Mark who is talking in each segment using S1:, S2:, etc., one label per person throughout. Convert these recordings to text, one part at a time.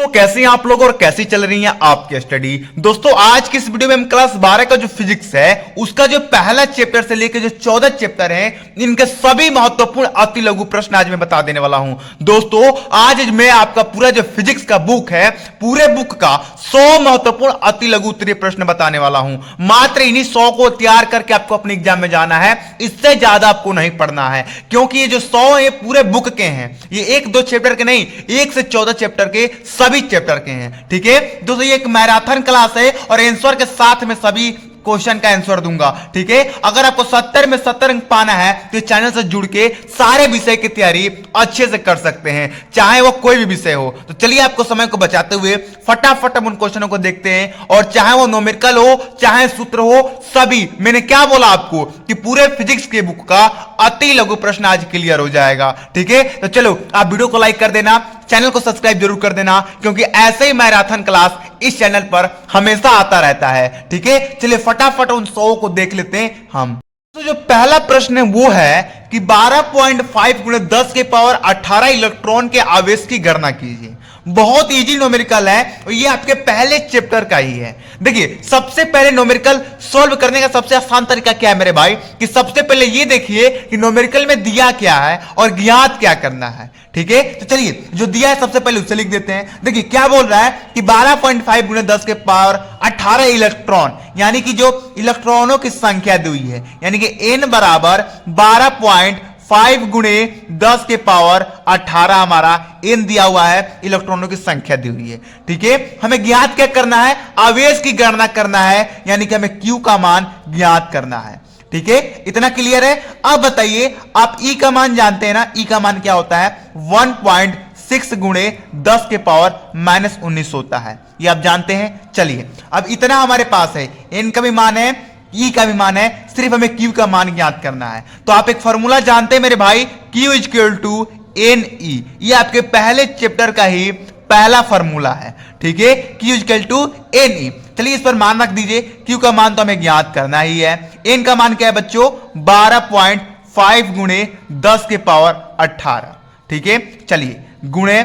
S1: तो कैसे हैं आप लोग और कैसी चल रही है आपकी स्टडी। दोस्तों आज की इस वीडियो में हम क्लास 12 का जो फिजिक्स है उसका जो पहला चैप्टर से लेकर जो 14 चैप्टर हैं इनके सभी महत्वपूर्ण अति लघु प्रश्न आज मैं बता देने वाला हूं। दोस्तों आज मैं आपका पूरा जो फिजिक्स का बुक है पूरे बुक का 100 महत्वपूर्ण अति लघु उत्तरीय प्रश्न बताने वाला हूं। मात्र इन्हीं 100 को तैयार करके आपको अपने एग्जाम में जाना है, इससे ज्यादा आपको नहीं पढ़ना है, क्योंकि ये जो 100 है पूरे बुक के हैं, ये एक दो चैप्टर के नहीं 1 से 14 चैप्टर के सभी चैप्टर के हैं। ठीक है दोस्तों, ये एक मैराथन क्लास है और आंसर के साथ में सभी क्वेश्चन का आंसर दूंगा। ठीक है, अगर आपको 70 में 70 अंक पाना है तो चैनल से जुड़ के सारे विषय की तैयारी अच्छे से कर सकते हैं, चाहे वो कोई भी विषय हो। तो चलिए आपको समय को बचाते हुए फटाफट हम उन क्वेश्चनों को देखते हैं, और चाहे वो न्यूमेरिकल हो चाहे सूत्र हो, सभी मैंने क्या बोला आपको कि पूरे फिजिक्स के बुक का अति लघु प्रश्न आज क्लियर हो जाएगा। ठीक है, तो चलो आप वीडियो को लाइक कर देना, चैनल को सब्सक्राइब जरूर कर देना, क्योंकि ऐसे ही मैराथन क्लास इस चैनल पर हमेशा आता रहता है। ठीक है, चलिए फटाफट उन 100 को देख लेते हैं हम। तो जो पहला प्रश्न है वो है कि 12.5 गुणे 10 के पावर 18 इलेक्ट्रॉन के आवेश की गणना कीजिए। बहुत इजी न्यूमेरिकल है और ये आपके पहले चैप्टर का ही है। देखिए सबसे पहले न्यूमेरिकल सॉल्व करने का सबसे आसान तरीका क्या है मेरे भाई, कि सबसे पहले ये देखिए कि न्यूमेरिकल में दिया क्या है और ज्ञात क्या करना है। ठीक है, तो चलिए जो दिया है सबसे पहले उससे लिख देते हैं। देखिए क्या बोल रहा है कि 12.5 गुणे 10 के पावर 18 इलेक्ट्रॉन, यानी कि जो इलेक्ट्रॉनों की संख्या दी हुई है, यानी कि n बराबर 12.5 गुणे 10 के पावर 18 हमारा n दिया हुआ है, इलेक्ट्रॉनों की संख्या दी हुई है। ठीक है, हमें ज्ञात क्या करना है, आवेश की गणना करना है, यानी कि हमें q का मान ज्ञात करना है। ठीक है, इतना क्लियर है। अब बताइए आप E का मान जानते हैं ना, E का मान क्या होता है, 1.6 गुणे 10 के पावर -19 होता है, ये आप जानते हैं। चलिए अब इतना हमारे पास है, n का भी मान है, E का भी मान है, सिर्फ हमें Q का मान ज्ञात करना है। तो आप एक फॉर्मूला जानते हैं मेरे भाई, Q = NE, ये आपके पहले चैप्टर का ही पहला फॉर्मूला है। ठीक है, Q = NE। चलिए इस पर मान रख दीजिए, Q का मान तो हमें ज्ञात करना ही है। N का मान क्या है बच्चों, 12.5 गुणे 10 के पावर 18। ठीक है, चलिए गुणे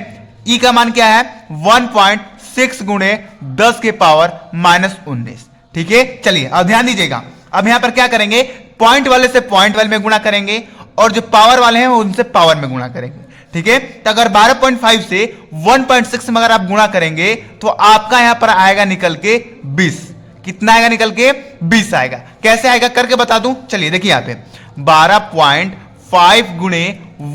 S1: E का मान क्या है, 1.6 गुणे 10 के पावर -19। ठीक है, चलिए अब ध्यान दीजिएगा, अब यहां पर क्या करेंगे, पॉइंट वाले से पॉइंट वाले में गुणा करेंगे और जो पावर वाले हैं उनसे पावर में गुणा करेंगे। ठीक है, तो अगर 12.5 से 1.6 में अगर आप गुणा करेंगे तो आपका यहां पर आएगा निकल के 20। कितना आएगा निकल के, 20 आएगा। कैसे आएगा करके बता दूं, चलिए देखिए यहां पे 12.5 गुणे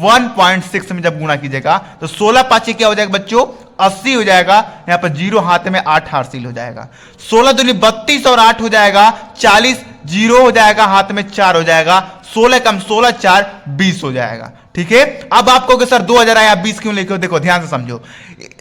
S1: 1.6 में जब गुणा कीजिएगा तो 16 पांचे क्या हो जाएगा बच्चों, 80 हो जाएगा। यहां पर 0 हाथ में 8 हासिल हो जाएगा, 16 दूनी 32 और 8 हो जाएगा 40, 0 हो जाएगा हाथ में 4 हो जाएगा, 16 कम 16 4 20 हो जाएगा। ठीक है, अब आपको कि सर 2000 आया 20 क्यों लिखे हो, देखो ध्यान से समझो।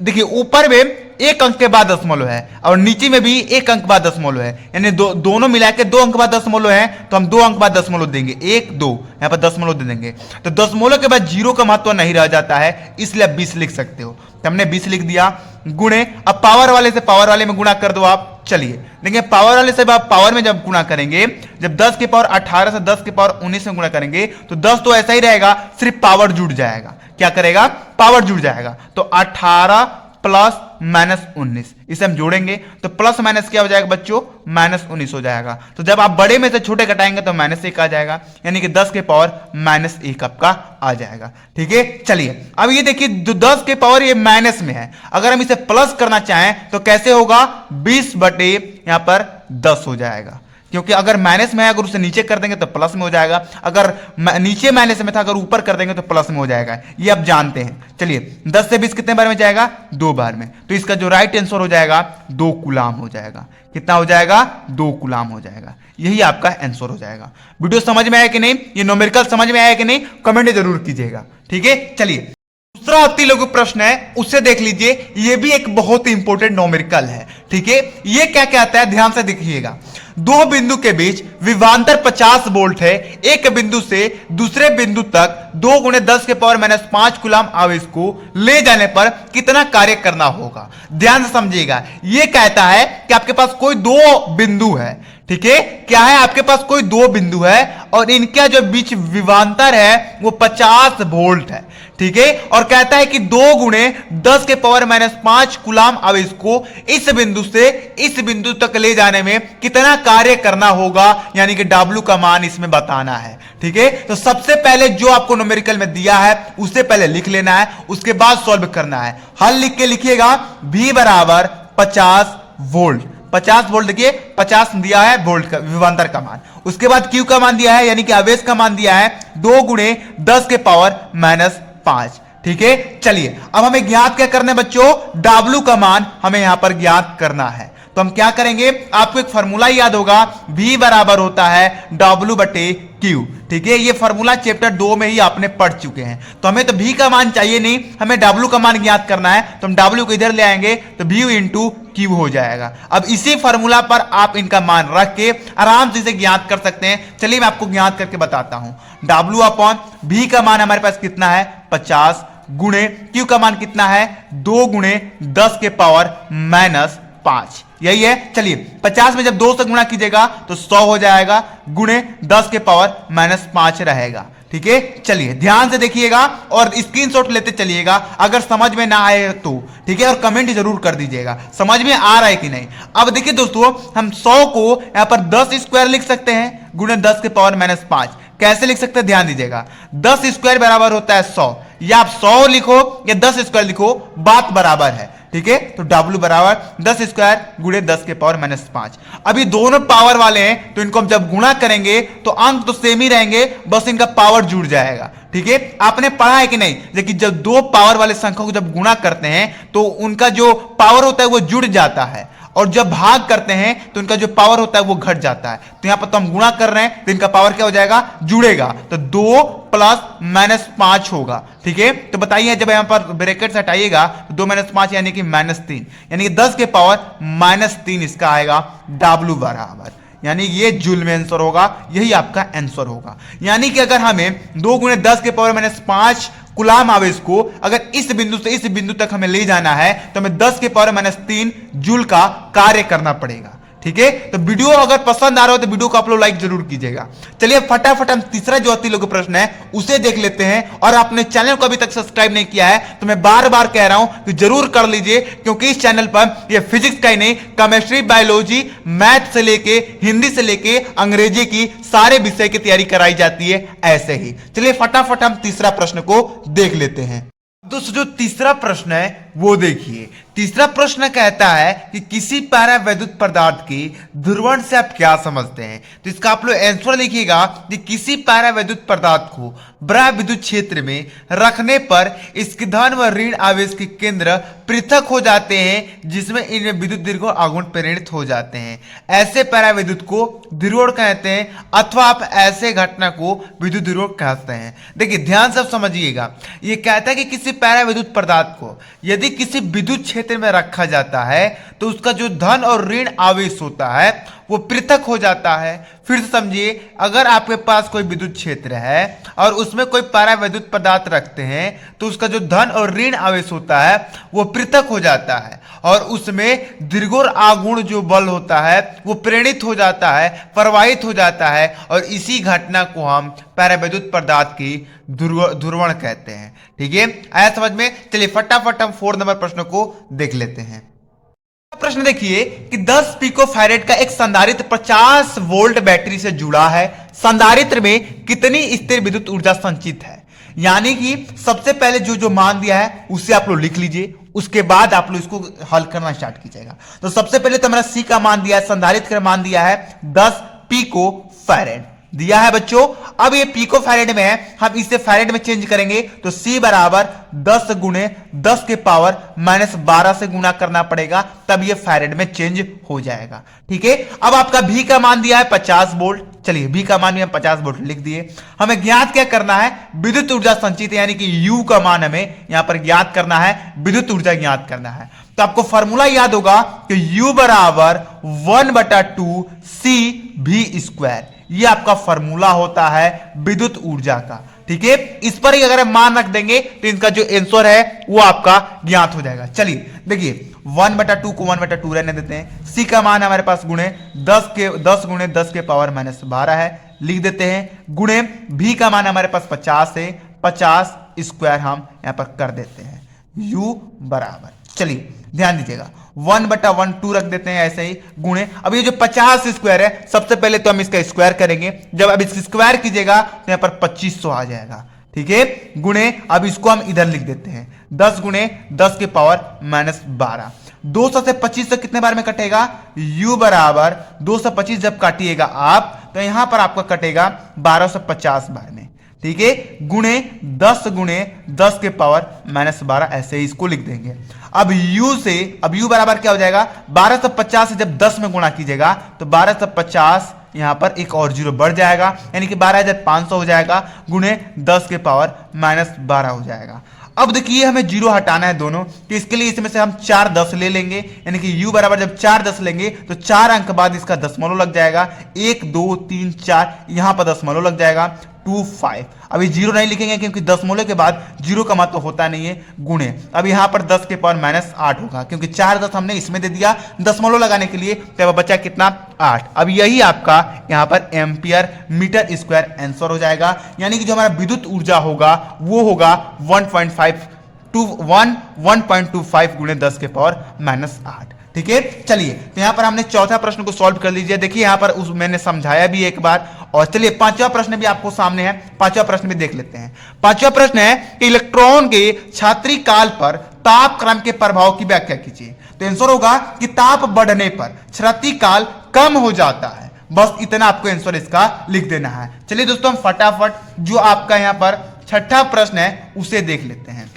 S1: देखिए ऊपर में एक अंक के बाद दशमलव है और नीचे में भी एक अंक बाद दशमलव है, यानी दोनों मिला के 2 अंक बाद दशमलव है, तो हम 2 अंक बाद दशमलव देंगे, 1 2 यहां पर दशमलव दे देंगे। तो दशमलव के बाद 0 का महत्व नहीं रह जाता है, इसलिए आप 20 लिख सकते हो। तो हमने 20 लिख दिया, गुणे अब पावर वाले से पावर वाले में गुणा कर दो आप। चलिए देखिए पावर वाले से आप पावर में जब गुणा करेंगे, जब 10 के पावर 18 से 10 के पावर 19 में गुणा करेंगे तो 10 तो ऐसा ही रहेगा, सिर्फ पावर जुड़ जाएगा। क्या करेगा, पावर जुड़ जाएगा। तो 18 प्लस -19 इसे हम जोड़ेंगे तो प्लस माइनस क्या हो जाएगा बच्चों, -19 हो जाएगा। तो जब आप बड़े में से छोटे घटाएंगे तो -1 आ जाएगा, यानी कि 10 के पावर -1 आपका आ जाएगा। ठीक है, चलिए अब ये देखिए जो 10 के पावर ये माइनस में है, अगर हम इसे प्लस करना चाहें तो कैसे होगा, 20 बटे यहां पर 10 हो जाएगा, क्योंकि अगर माइनस में है अगर उसे नीचे कर देंगे तो प्लस में हो जाएगा, अगर नीचे माइनस में था अगर ऊपर कर देंगे तो प्लस में हो जाएगा, ये आप जानते हैं। चलिए 10 से 20 कितने बार में जाएगा, 2 बार में, तो इसका जो राइट आंसर हो जाएगा 2 कूलाम हो जाएगा। कितना हो जाएगा, 2 कूलाम हो जाएगा, यही आपका आंसर हो जाएगा। वीडियो समझ में आया कि नहीं, ये न्यूमेरिकल समझ में आया कि नहीं, कमेंट जरूर कीजिएगा। ठीक है, चलिए दूसरा अति लघु प्रश्न है, उससे देख लीजिए, ये भी एक बहुत ही इंपॉर्टेंट न्यूमेरिकल है। ठीक है, ये क्या कहता है, ध्यान से देखिएगा। दो बिंदु के बीच विभवांतर 50 वोल्ट है, एक बिंदु से दूसरे बिंदु तक 2 गुणे 10 के पावर -5 कूलम आवेश को ले जाने पर कितना कार्य करना होगा। ध्यान से समझिएगा, यह कहता है कि आपके पास कोई 2 बिंदु है। ठीक है, क्या है, आपके पास कोई 2 बिंदु है और इनका जो बीच विभवांतर है वो 50 वोल्ट है। ठीक है, और कहता है कि 2 गुणे 10 के पावर -5 कूलाम आवेश को इस बिंदु से इस बिंदु तक ले जाने में कितना कार्य करना होगा, यानी कि W का मान इसमें बताना है। ठीक है, तो सबसे पहले जो आपको न्यूमेरिकल में दिया है उसे पहले लिख लेना है, उसके बाद सॉल्व करना है। हल लिख के लिखिएगा V बराबर 50 वोल्ट। 50 वोल्ट देखिए 50 दिया है वोल्ट का विभवांतर का मान, उसके बाद Q का मान दिया है यानी कि आवेश का मान दिया है 2 गुणे 10 के पावर -5। ठीक है, चलिए अब हमें ज्ञात क्या करना है बच्चों, W का मान हमें यहां पर ज्ञात करना है। तो हम क्या करेंगे, आपको एक फॉर्मूला याद होगा, V बराबर होता है W बटे Q। ठीक है, ये फॉर्मूला चैप्टर 2 में ही आपने पढ़ चुके हैं। तो हमें तो V का मान चाहिए नहीं, हमें W का मान ज्ञात करना है। तो हम W को इधर ले आएंगे तो V इंटू Q हो जाएगा। अब इसी फॉर्मूला पर आप इनका मान रख के आराम से इसे ज्ञात कर सकते हैं। चलिए मैं आपको ज्ञात करके बताता हूं। W अपॉन V का मान हमारे पास कितना है 50 गुणे Q का मान कितना है 2 गुणे 10 के पावर -5, यही है। चलिए 50 में जब 2 से गुणा कीजिएगा तो 100 हो जाएगा, गुणे 10 के पावर -5 रहेगा। ठीक है, चलिए ध्यान से देखिएगा और स्क्रीनशॉट लेते चलिएगा अगर समझ में ना आए तो। ठीक है, और कमेंट जरूर कर दीजिएगा समझ में आ रहा है कि नहीं। अब देखिए दोस्तों, हम 100 को यहां पर 10 स्क्वायर लिख सकते हैं गुणे 10 के पावर -5। कैसे लिख सकते हैं ध्यान दीजिएगा, 10 स्क्वायर बराबर होता है 100, या आप 100 लिखो या 10 स्क्वायर लिखो, बात बराबर है। ठीक है, तो W बराबर 10 स्क्वायर गुणे 10 के पावर -5। अभी दोनों पावर वाले हैं तो इनको हम जब गुणा करेंगे तो अंक तो सेम ही रहेंगे, बस इनका पावर जुड़ जाएगा। ठीक है, आपने पढ़ा है कि नहीं, लेकिन जब 2 पावर वाले संख्या को जब गुणा करते हैं तो उनका जो पावर होता है वो जुड़ जाता है, और जब भाग करते हैं तो इनका जो पावर होता है वो घट जाता है। तो यहां पर तो हम गुणा कर रहे हैं तो इनका पावर क्या हो जाएगा, जुड़ेगा, तो 2 + -5 होगा। ठीक है, तो बताइए जब यहां पर ब्रैकेट से हटाइएगा तो 2 - 5 यानी कि -3, यानी कि 10 के पावर -3 इसका आएगा W बराबर, यानी ये जूल में आंसर होगा, यही आपका आंसर होगा। यानी कि अगर हमें 2 गुणे 10 के पावर -5 कूलाम आवेश को अगर इस बिंदु से इस बिंदु तक हमें ले जाना है तो हमें 10 के पावर -3 जूल का कार्य करना पड़ेगा। ठीक है, तो वीडियो अगर पसंद आ रहा हो तो वीडियो को आप लोग लाइक जरूर कीजिएगा। चलिए फटाफट हम तीसरा जो अति लघु प्रश्न है उसे देख लेते हैं। और आपने चैनल को अभी तक सब्सक्राइब नहीं किया है तो मैं बार बार कह रहा हूं कि जरूर कर लीजिए, क्योंकि इस चैनल पर ये फिजिक्स का ही नहीं, केमिस्ट्री, बायोलॉजी, मैथ से लेके हिंदी से लेके अंग्रेजी की सारे विषय की तैयारी कराई जाती है ऐसे ही। चलिए फटाफट हम तीसरा प्रश्न को देख लेते हैं। दोस्तों जो तीसरा प्रश्न है वो देखिए। तीसरा प्रश्न कहता है कि किसी परावैद्युत पदार्थ की ध्रुवण से आप क्या समझते हैं। तो इसका आप लोग आंसर लिखिएगा कि किसी परावैद्युत पदार्थ को बड़ा विद्युत क्षेत्र में रखने पर इसके धन व ऋण आवेश के केंद्र पृथक हो जाते हैं, जिसमें इनमें विद्युत दीर्घ आघूर्ण परिणत हो जाते हैं। ऐसे परावैद्युत को ध्रुवण कहते हैं, अथवा आप ऐसे घटना को विद्युत ध्रुवण कहते हैं। देखिए ध्यान से समझिएगा, ये कहता है कि किसी परावैद्युत पदार्थ को यदि किसी विद्युत क्षेत्र में रखा जाता है तो उसका जो धन और ऋण आवेश होता है वो पृथक हो जाता है। फिर से समझिए, अगर आपके पास कोई विद्युत क्षेत्र है और उसमें कोई परावैद्युत पदार्थ रखते हैं तो उसका जो धन और ऋण आवेश होता है वो पृथक हो जाता है, और उसमें दीर्घोर आघूर्ण जो बल होता है वो प्रेरित हो जाता है, प्रवाहित हो जाता है, और इसी घटना को हम परावैद्युत पदार्थ की ध्रुवण कहते हैं। ठीक है, आया समझ में। चलिए फटाफट हम 4 नंबर प्रश्न को देख लेते हैं। प्रश्न देखिए कि 10 पिकोफैरेड का एक संधारित्र 50 वोल्ट बैटरी से जुड़ा है। संधारित्र में कितनी स्थिर विद्युत ऊर्जा संचित है। यानी कि सबसे पहले जो मान दिया है उसे आप लोग लिख लीजिए, उसके बाद आप लोग इसको हल करना स्टार्ट कीजिएगा। तो सबसे पहले तो हमारा सी का मान दिया है, संधारित्र का मान दिया है 10 पिकोफैरेड दिया है बच्चों। अब ये पिको फैरेड में है, हम इसे फैरेड में चेंज करेंगे तो C बराबर 10 गुणे 10 के पावर -12 से गुणा करना पड़ेगा, तब ये फैरेड में चेंज हो जाएगा। ठीक है, अब आपका V का मान दिया है 50 वोल्ट। चलिए V का मान भी हम 50 वोल्ट लिख दिए। हमें ज्ञात क्या करना है, विद्युत ऊर्जा संचित, यानी कि U का मान हमें यहां पर ज्ञात करना है, विद्युत ऊर्जा ज्ञात करना है। तो आपको फॉर्मूला याद होगा कि U बराबर 1/2 CV², ये आपका फॉर्मूला होता है विद्युत ऊर्जा का। ठीक है, इस पर ही अगर हम मान रख देंगे तो इनका जो आंसर है वो आपका ज्ञात हो जाएगा। चलिए देखिए 1/2 को 1/2 रहने देते हैं। सी का मान हमारे पास गुणे 10 गुणे 10 के पावर -12 है, लिख देते हैं। गुणे भी का मान हमारे पास 50 है, 50 स्क्वायर हम यहां पर कर देते हैं, u बराबर, चलिए ध्यान दीजिएगा 1/1 2 रख देते हैं ऐसे ही गुणे। अब ये जो 50 स्क्वायर है सबसे पहले तो हम इसका स्क्वायर करेंगे, जब अब इसका स्क्वायर कीजिएगा तो यहां पर 2500 आ जाएगा, ठीक है, गुणे अब इसको हम इधर लिख देते हैं 10 गुणे 10 के पावर -12। 200 से 2500 कितने बार में कटेगा, u बराबर 225 जब काटिएगा आप तो यहां पर आपका कटेगा 1250 बार में, ठीक है, गुणे 10 के पावर -12 ऐसे ही इसको लिख देंगे। अब u बराबर क्या हो जाएगा, 1250 से जब 10 में गुणा कीजिएगा तो 1250 यहां पर एक और जीरो बढ़ जाएगा, यानी कि 12500 हो जाएगा, गुणे 10 के पावर -12 हो जाएगा। अब देखिए हमें जीरो हटाना है दोनों, तो इसके लिए इसमें से हम 4 10 ले लेंगे, यानी कि u बराबर जब 4 10 लेंगे तो 4 अंक बाद इसका दशमलव लग जाएगा, 1 2 3 4 यहां पर दशमलव लग जाएगा 25। अभी जीरो नहीं लिखेंगे क्योंकि दशमलव के बाद जीरो का मतलब होता नहीं है, गुणे अब यहां पर 10 के पावर -8 होगा, क्योंकि 4 10 हमने इसमें दे दिया दशमलव लगाने के लिए, तब बचा कितना 8। अब यही आपका यहां पर एम्पियर मीटर स्क्वायर आंसर हो जाएगा, यानी कि जो हमारा विद्युत ऊर्जा होगा वो होगा 1.25 गुणे 10 के पावर -8, ठीक है। चलिए तो यहां पर हमने चौथा प्रश्न को सॉल्व कर लीजिए, देखिए यहां पर मैंने समझाया भी एक बार, और चलिए पांचवा प्रश्न भी आपको सामने है, पांचवा प्रश्न भी देख लेते हैं। पांचवा प्रश्न है कि इलेक्ट्रॉन के क्षात्रीय काल पर ताप क्रम के प्रभाव की व्याख्या कीजिए। तो आंसर होगा कि ताप बढ़ने पर क्षात्रीय काल कम हो जाता है, बस इतना आपको आंसर इसका लिख देना है। चलिए दोस्तों हम फटाफट जो आपका यहां पर छठा प्रश्न है उसे देख लेते हैं।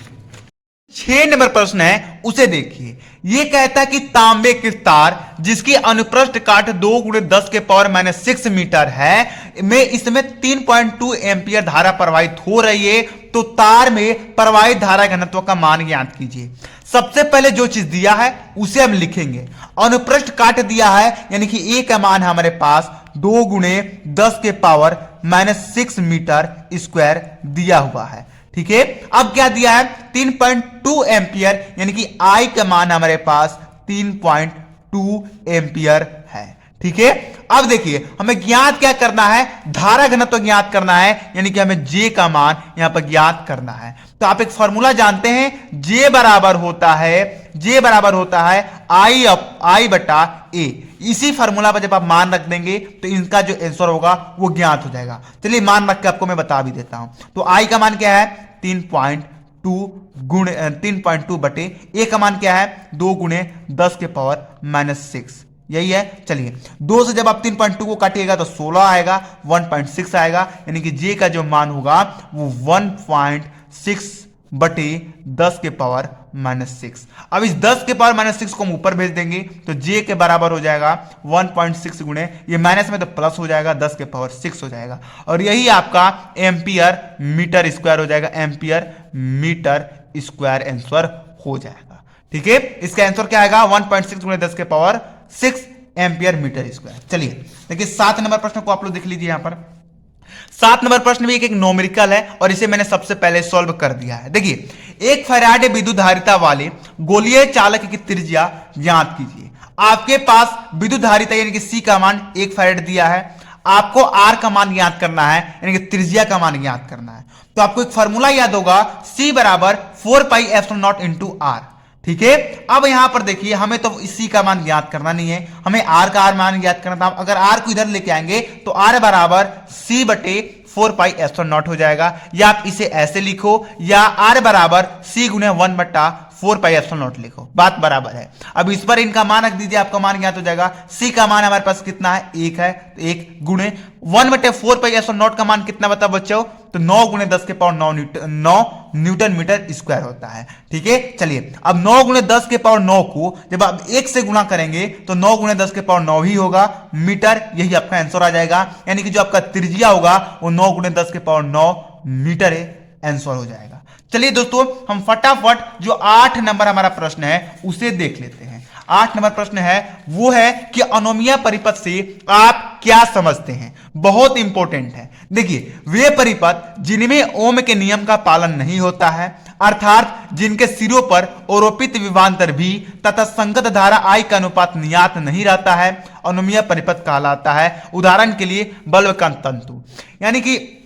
S1: 6 नंबर प्रश्न है उसे देखिए, ये कहता है कि तांबे की तार जिसकी अनुप्रस्थ काट 2 गुणे 10 के पावर -6 मीटर है में इसमें 3.2 एम्पियर धारा प्रवाहित हो रही है, तो तार में प्रवाहित धारा घनत्व का मान ज्ञात कीजिए। सबसे पहले जो चीज दिया है उसे हम लिखेंगे, अनुप्रस्थ काट दिया है यानी कि ए का मान हमारे पास 2 गुणे 10 के पावर -6 मीटर स्क्वायर दिया हुआ है, ठीक है। अब क्या दिया है 3.2 एम्पियर, यानी कि आई का मान हमारे पास 3.2 एम्पियर है, ठीक है। अब देखिए हमें ज्ञात क्या करना है, धारा घनत्व ज्ञात करना है, यानी कि हमें जे का मान यहां पर ज्ञात करना है। तो आप एक फॉर्मूला जानते हैं, जे बराबर होता है आई बटा ए। इसी फॉर्मूला पर जब आप मान रख देंगे तो इनका जो आंसर होगा वो ज्ञात हो जाएगा। चलिए मान रख के आपको मैं बता भी देता हूं। तो आई का मान क्या है 3.2 बटे ए का मान क्या है 2 गुणे 10 के पावर -6, यही है। चलिए 2 से जब आप 3.2 को काटिएगा तो 16 आएगा, 1.6 आएगा, यानी कि जे का जो मान होगा वो 1.6 बटे 10 के पावर -6। अब इस 10 के पावर -6 को हम ऊपर भेज देंगे तो जे के बराबर हो जाएगा 1.6 गुणे, ये माइनस में तो प्लस हो जाएगा, 10 के पावर 6 हो जाएगा, और यही आपका एम्पियर मीटर स्क्वायर हो जाएगा, एम्पियर मीटर स्क्वायर आंसर हो जाएगा, ठीक है। इसका आंसर क्या आएगा 1.6 गुणे 10 के पावर 6 एम्पियर मीटर स्क्वायर। चलिए देखिए 7 नंबर प्रश्न को आप लोग देख लीजिए। यहां पर 7 नंबर प्रश्न भी एक न्यूमेरिकल है और इसे मैंने सबसे पहले सॉल्व कर दिया है। देखिए 1 फैराड विद्युत धारिता वाले गोलीय चालक की त्रिज्या ज्ञात कीजिए। आपके पास विद्युत धारिता यानी कि सी का मान 1 फैराड दिया है, आपको आर का मान ज्ञात करना है यानी कि त्रिज्या का मान ज्ञात करना है। तो आपको एक फॉर्मूला याद होगा, सी बराबर 4πε0 इंटू आर, ठीक है। अब यहां पर देखिए हमें तो इसी का मान ज्ञात करना नहीं है, हमें आर का मान ज्ञात करना था। अगर आर को इधर लेके आएंगे तो आर बराबर सी बटे 4πε0 हो जाएगा, या आप इसे ऐसे लिखो, या आर बराबर सी गुणे 1/4πε0 लिखो, बात बराबर है। अब इस पर इनका मान रख दीजिए, आपका मान ज्ञात हो जाएगा। सी का मान हमारे पास कितना है 1 है, तो 1 गुणे 1/4πε0 का मान कितना बता बच्चों, तो 9 गुणे 10 के पावर 9 न्यूटन मीटर स्क्वायर होता है, ठीक है। चलिए अब 9 गुणे 10 के पावर 9 को जब आप 1 से गुणा करेंगे तो 9 गुणे 10 के पावर 9 ही होगा मीटर, यही आपका आंसर आ जाएगा, यानी कि जो आपका त्रिज्या होगा वो 9 गुणे 10 के पावर 9 मीटर है, आंसर हो जाएगा। चलिए दोस्तों हम फटाफट जो 8 नंबर हमारा प्रश्न है उसे देख लेते हैं। 8 नंबर प्रश्न है वो है कि अनोमीय परिपथ से आप क्या समझते हैं, बहुत इंपॉर्टेंट है। देखिए वे परिपथ जिनमें ओम के नियम का पालन नहीं होता है, अर्थात जिनके सिरों पर आरोपित विभवांतर भी तथा संगत धारा आई का अनुपात ज्ञात नहीं रहता है, अनोमीय परिपथ कहलाता है। उदाहरण के लिए बल्ब का तंतु, यानी कि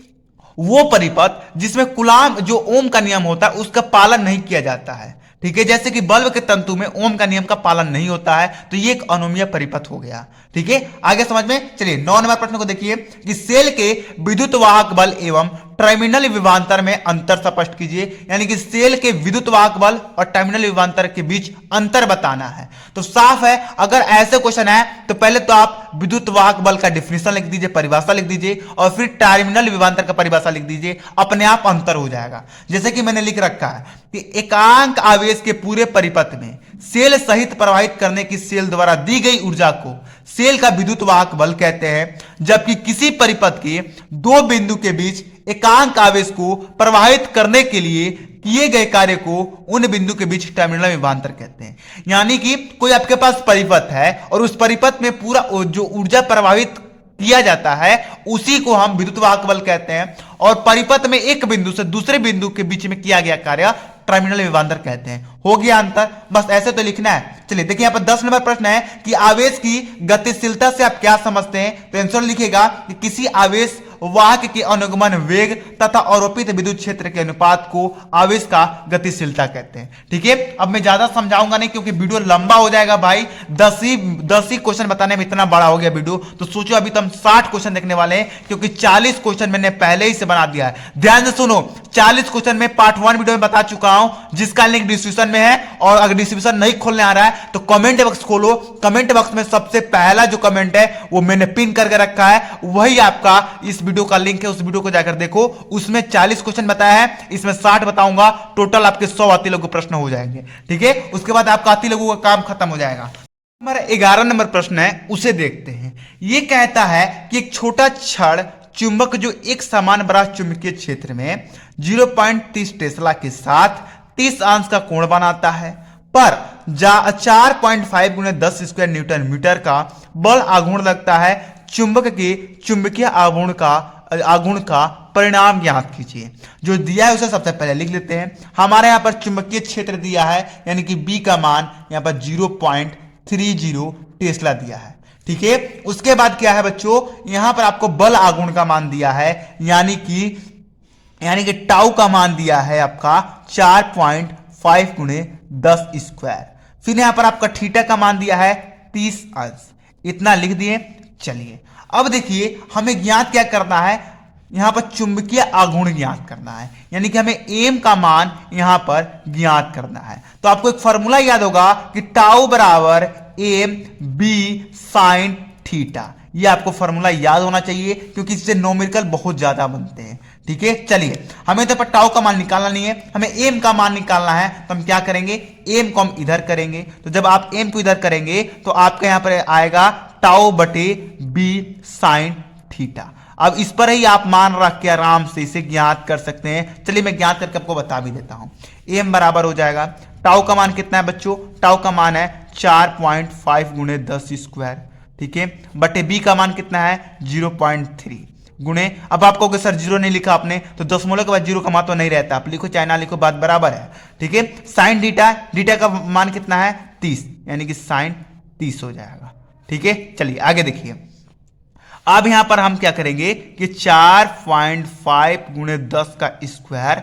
S1: वो परिपथ जिसमें कूलाम जो ओम का नियम होता है उसका पालन नहीं किया जाता है। ठीक है, जैसे कि बल्ब के तंतु में ओम का नियम का पालन नहीं होता है, तो ये एक अनोमीय परिपथ हो गया। ठीक है, आगे समझ में। चलिए 9 नंबर प्रश्न को देखिए कि सेल के विद्युत वाहक बल एवं टर्मिनल विभवांतर में अंतर स्पष्ट कीजिए। यानी कि सेल के विद्युत वाहक बल और टर्मिनल विभवांतर के बीच अंतर बताना है। तो साफ है, अगर ऐसे क्वेश्चन है तो पहले तो आप विद्युत वाहक बल का डिफिनेशन लिख दीजिए, परिभाषा लिख दीजिए, और फिर टर्मिनल विभवांतर का परिभाषा लिख दीजिए, अपने आप अंतर हो जाएगा। जैसे कि मैंने लिख रखा है कि एकांक आवेश के पूरे परिपथ में सेल सहित प्रवाहित करने की सेल द्वारा दी गई ऊर्जा को सेल का विद्युत वाहक बल कहते हैं, जबकि किसी परिपथ के दो बिंदु के बीच एकांक आवेश को प्रवाहित करने के लिए किए गए कार्य को उन बिंदु के बीच टर्मिनल विभवांतर कहते हैं। यानी कि कोई आपके पास परिपथ है और उस परिपथ में पूरा जो ऊर्जा प्रवाहित किया जाता है उसी को हम विद्युत वाहक बल कहते हैं, और परिपथ में एक बिंदु से दूसरे बिंदु के बीच में किया गया कार्य टर्मिनल विभवांतर कहते हैं। हो गया अंतर, बस ऐसे तो लिखना है। चलिए देखिए यहाँ पर 10 नंबर प्रश्न है कि आवेश की गतिशीलता से आप क्या समझते हैं। तो आंसर लिखिएगा कि किसी आवेश वाहक के अनुगमन वेग तथा आरोपित विद्युत क्षेत्र के अनुपात को आवेश का गतिशीलता कहते हैं। ठीक है, अब मैं ज्यादा समझाऊंगा नहीं क्योंकि वीडियो लंबा हो जाएगा भाई। 10 ही क्वेश्चन बताने में इतना बड़ा हो गया वीडियो, तो सोचो अभी तो हम 60 क्वेश्चन देखने वाले हैं, क्योंकि 40 क्वेश्चन मैंने पहले ही से बना दिया है। ध्यान से सुनो, 40 क्वेश्चन में पार्ट 1 वीडियो में बता चुका हूं, जिसका लिंक डिस्क्रिप्शन में है। और अगर डिस्क्रिप्शन नहीं खोलने आ रहा है तो कमेंट बॉक्स खोलो, कमेंट बॉक्स में सबसे पहला जो कमेंट है वो मैंने पिन करके रखा है, वही आपका इस वीडियो का लिंक है। उस वीडियो को जाकर देखो, उसमें 40 क्वेश्चन बताया है, इसमें 60 बताऊंगा। टोटल आपके 100 अति लघु प्रश्न हो जाएंगे। ठीक है, उसके बाद आपका अति लघु का काम खत्म हो जाएगा। हमारा 11 नंबर प्रश्न है, उसे देखते हैं। ये कहता है कि एक छोटा छड़ चुंबक जो एक समान बड़ा चुंबकीय क्षेत्र में 0.30 टेस्ला के साथ 30 अंश का कोण बनाता है, पर 4.5 × 10 स्क्वायर न्यूटन मीटर का बल आघूर्ण लगता है। चुंबक के चुंबकीय आघूर्ण का परिणाम ज्ञात कीजिए। जो दिया है उसे सबसे पहले लिख लेते हैं। हमारे यहां पर चुंबकीय क्षेत्र दिया है, यानी कि बी का मान यहां पर 0.30 टेस्ला दिया है। ठीक है, उसके बाद क्या है बच्चों, यहां पर आपको बल आघूर्ण का मान दिया है, यानी कि टाउ का मान दिया है आपका 4.5 × 10 स्क्वायर। फिर यहां पर आपका थीटा का मान दिया है 30 अंश। इतना लिख दिए। चलिए अब देखिए हमें ज्ञात क्या करना है, यहां पर चुंबकीय आघूर्ण ज्ञात करना है, यानी कि हमें एम का मान यहां पर ज्ञात करना है। तो आपको एक फॉर्मूला याद होगा कि टाउ बराबर एम बी साइन थीटा। ये आपको फॉर्मूला याद होना चाहिए, क्योंकि इससे न्यूमेरिकल बहुत ज्यादा बनते हैं। ठीक है, चलिए हमें तो पर टाउ का मान निकालना नहीं है, हमें एम का मान निकालना है। तो हम क्या करेंगे, एम को हम इधर करेंगे। तो जब आप एम को इधर करेंगे तो आपके यहां पर आएगा टाउ बटे बी साइन थीटा। अब इस पर ही आप मान रख के आराम से इसे ज्ञात कर सकते हैं। चलिए मैं ज्ञात करके आपको बता भी देता हूं। एम बराबर हो जाएगा, टाउ का मान कितना है बच्चों, टाउ का मान है 4.5 × 10 स्क्वायर। ठीक है, बटे बी का मान कितना है 0.3 गुणे। अब आपको अगर सर 0 नहीं लिखा आपने तो दशमलव के बाद 0 का मान तो नहीं रहता, आप लिखो चाहे ना लिखो बात बराबर है। ठीक है, साइन थीटा, थीटा का मान कितना है 30, यानी कि साइन 30 हो जाएगा। ठीक है, चलिए आगे देखिए। अब यहां पर हम क्या करेंगे कि 4.5 × 10 का स्क्वायर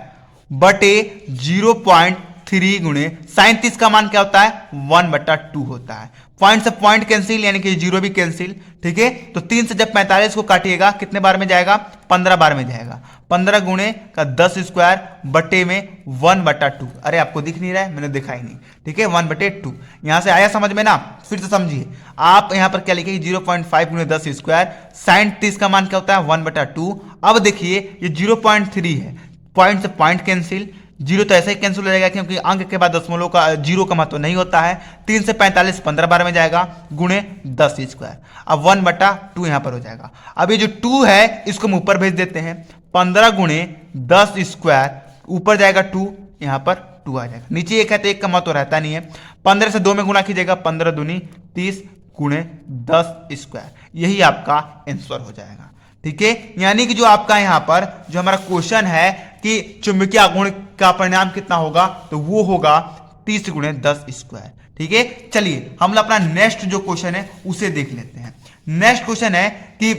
S1: बटे 0.3 गुणे साइन 30 का मान क्या होता है 1/2 होता है। पॉइंट से पॉइंट कैंसिल, यानी कि 0 भी कैंसिल। ठीक है, तो 3 से जब 45 को काटिएगा कितने बार में जाएगा, 15 बार में जाएगा। 15 गुणे का 10 स्क्वायर बटे में 1/2। अरे आपको दिख नहीं रहा है, मैंने दिखा ही नहीं। ठीक है, 1/2। यहां से आया समझ में ना, फिर से समझिए। आप यहां पर क्या लिखेंगे 0.5 × 10 स्क्वायर, साइन 30 का मान क्या होता है 1/2। अब देखिए ये 0.3 है, पॉइंट से पॉइंट कैंसिल, 0 तो ऐसे ही कैंसिल हो जाएगा क्योंकि अंक के बाद दशमलव का 0 का महत्व नहीं होता है। 3 से 45 15 बार में जाएगा गुणे 10 स्क्वायर। अब 1/2 यहां पर हो जाएगा। अब ये जो 2 है इसको हम ऊपर भेज देते हैं। 15 गुणे 10 स्क्वायर, ऊपर जाएगा 2, यहां पर 2 आ जाएगा। नीचे 1 है तो 1 का महत्व रहता नहीं है। 15 से 2 में गुणा कीजिएगा, 15 दूनी 30 गुणे 10 स्क्वायर। यही आपका आंसर हो जाएगा। ठीक है, यानी कि जो आपका यहां पर जो हमारा क्वेश्चन है कि चुंबकीय आघूर्ण का परिणाम कितना होगा, तो वो होगा 30 × 10 स्क्वायर। ठीक है, चलिए हम अपना नेक्स्ट जो क्वेश्चन है उसे देख लेते हैं। नेक्स्ट क्वेश्चन है कि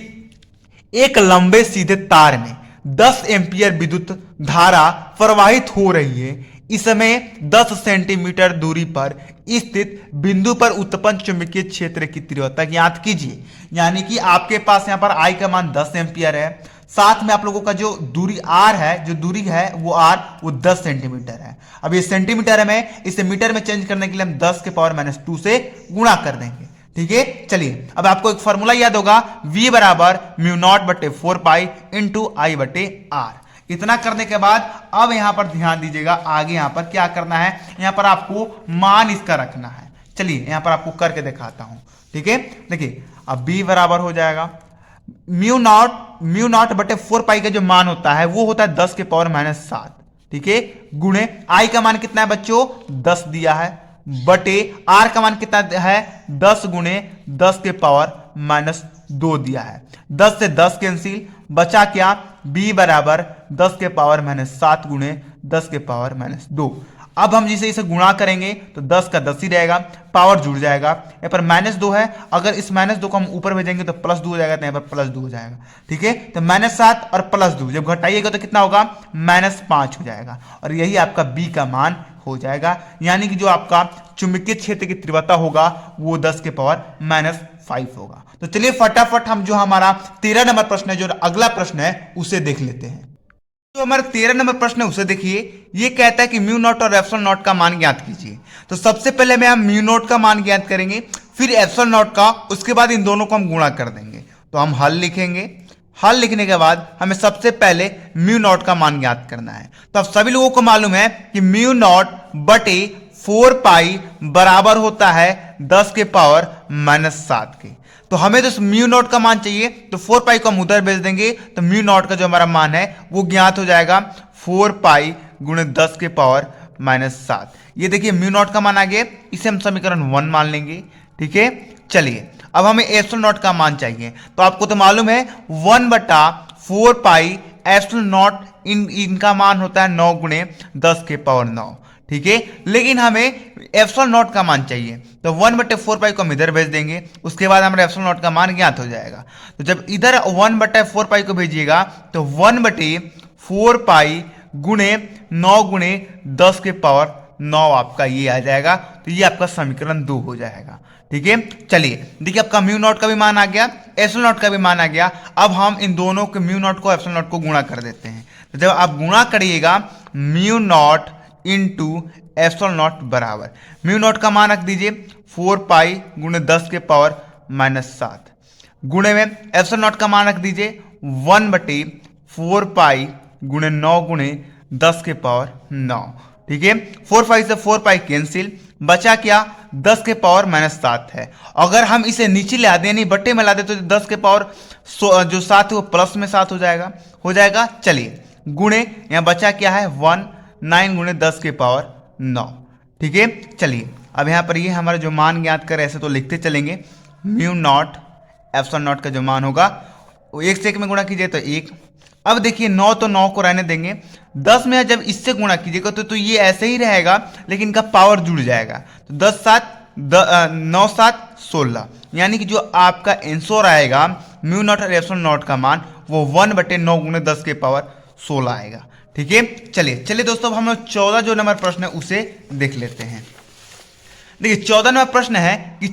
S1: एक लंबे सीधे तार में 10 एम्पियर विद्युत धारा प्रवाहित हो रही है। इसमें 10 सेंटीमीटर दूरी पर स्थित बिंदु पर उत्पन्न चुंबकीय क्षेत्र की तीव्रता ज्ञात कीजिए। यानी कि आपके पास यहाँ पर आई का मान 10 एम्पियर है, साथ में आप लोगों का जो दूरी आर है, जो दूरी है वो आर वो 10 सेंटीमीटर है। अब ये सेंटीमीटर है, मैं इसे मीटर में चेंज करने के लिए हम 10 के पावर -2 से गुणा कर देंगे। ठीक है, चलिए अब आपको एक फॉर्मूला याद होगा, V बराबर μ0/4 इंटू आई बटे आर। इतना करने के बाद अब यहां पर ध्यान दीजिएगा, आगे यहां पर क्या करना है, यहां पर आपको मान इसका रखना है। चलिए यहां पर आपको करके दिखाता हूं। ठीक है, देखिए अब B बराबर हो जाएगा μ0/4 का जो मान होता है वो होता है 10 के पावर -7। ठीक है, गुणे आई का मान कितना है बच्चों, 10 दिया है, बटे आर का मान कितना है, 10 गुणे 10 के पावर -2 दिया है। 10 से 10 कैंसिल, बचा क्या, B बराबर 10 के पावर -7 गुणे 10 के पावर -2। अब हम जिसे इसे गुणा करेंगे तो 10 का 10 ही रहेगा, पावर जुड़ जाएगा। यहाँ पर -2 है, अगर इस -2 को हम ऊपर भेजेंगे तो +2 हो जाएगा, तो यहाँ पर +2 हो जाएगा। ठीक है, तो -7 और +2 जब घटाइएगा तो कितना होगा, -5 हो जाएगा, और यही आपका B का मान हो जाएगा। यानी कि जो आपका चुंबकीय क्षेत्र की तीव्रता होगा वो 10 के पावर -5 होगा। तो चलिए फटाफट हम जो हमारा 13 नंबर प्रश्न है, जो अगला प्रश्न है उसे देख लेते हैं। जो हमारा 13 नंबर प्रश्न है उसे देखिए, ये कहता है कि μ0 और ε0 का मान ज्ञात कीजिए। तो सबसे पहले में हम μ0 का मान ज्ञात करेंगे, फिर ε0 का, उसके बाद इन दोनों को हम गुणा कर देंगे। तो हम हल लिखेंगे, हल लिखने के बाद हमें सबसे पहले μ0 का मान ज्ञात करना है। तो अब सभी लोगों को मालूम है कि μ0/4 बराबर होता है 10 के पावर -7 के। तो हमें तो μ0 का मान चाहिए, तो 4 को हम उधर भेज देंगे, तो μ0 का जो हमारा मान है वो ज्ञात हो जाएगा 4 गुणे 10 के पावर -7। ये देखिए μ0 का मान आ गया, इसे हम समीकरण 1 मान लेंगे। ठीक है, चलिए अब हमें ε0 का मान चाहिए। तो आपको तो मालूम है 1/4 ε0 इनका मान होता है 9 गुणे 10 के पावर 9। ठीक है, लेकिन हमें ε0 का मान चाहिए, तो 1/4 को हम इधर भेज देंगे, उसके बाद हमारा ε0 का मान ज्ञात हो जाएगा। तो जब इधर 1/4 को भेजिएगा तो 1/4 गुणे 9 गुणे 10 के पावर 9 आपका ये आ जाएगा। तो ये आपका समीकरण 2 हो जाएगा। ठीक है, चलिए देखिए आपका μ0 का भी मान आ गया, ε0 का भी मान आ गया। अब हम इन दोनों के μ0 को ε0 को गुणा कर देते हैं। तो जब आप गुणा करिएगा μ0 इंटू ε0 बराबर, μ0 का मान रख दीजिए 4 गुणे 10 के पावर -7 गुणे में ε0 का मान रख दीजिए 1/4 गुणे 9 गुणे 10 के पावर 9। ठीक है, 4 से 4 कैंसिल, बचा क्या, 10 के पावर -7 है। अगर हम इसे नीचे ला दें, यानी बट्टे में ला दें, तो 10 के पावर जो 7 है वो प्लस में 7 हो जाएगा। चलिए गुणे, यहाँ बचा क्या है 9 गुणे 10 के पावर 9। ठीक है, चलिए अब यहाँ पर ये हमारा जो मान ज्ञात कर, ऐसे तो लिखते चलेंगे, μ0 ε0 का जो मान होगा वो 1 से 1 में गुणा कीजिए तो 1। अब देखिए 9 तो 9 को रहने देंगे, 10 में जब इससे गुणा कीजिएगा तो ये ऐसे ही रहेगा, लेकिन इनका पावर जुड़ जाएगा। तो 9 7 16, यानी कि जो आपका आंसर आएगा μ0 और ε0 का मान वो 1/9 गुणे 10 के पावर 16 आएगा। ठीक है, चलिए दोस्तों, अब हम लोग 14 जो नंबर प्रश्न है उसे देख लेते हैं। देखिए 14 नंबर प्रश्न है कि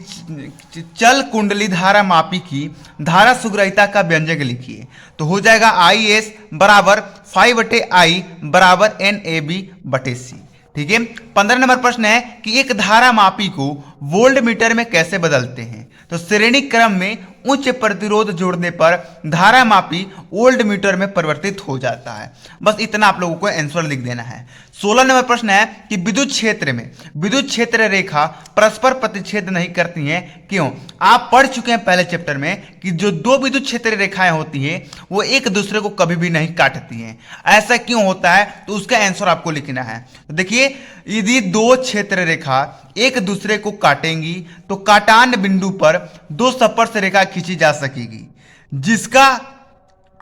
S1: चल कुंडली धारा मापी की धारा सुग्रहिता का व्यंजक लिखिए। तो हो जाएगा IS बराबर 5/I बराबर NAB/C। ठीक है, 15 नंबर प्रश्न है कि एक धारा मापी को वोल्ट मीटर में कैसे बदलते हैं। तो श्रेणी क्रम में उच्च प्रतिरोध जोड़ने पर धारा मापी वोल्ट मीटर में परिवर्तित हो जाता है। बस इतना आप लोगों को आंसर लिख देना है। 16 नंबर प्रश्न है कि विद्युत क्षेत्र में विद्युत क्षेत्र रेखा परस्पर प्रतिच्छेद नहीं करती हैं, क्यों। आप पढ़ चुके हैं पहले चैप्टर में कि जो दो विद्युत क्षेत्र रेखाएं होती हैं वो एक दूसरे को कभी भी नहीं काटती हैं। ऐसा क्यों होता है, तो उसका आंसर आपको लिखना है। तो देखिए, यदि दो क्षेत्र रेखा एक दूसरे को काटेंगी तो काटान बिंदु पर दो स्पर्श रेखा खींची जा सकेगी, जिसका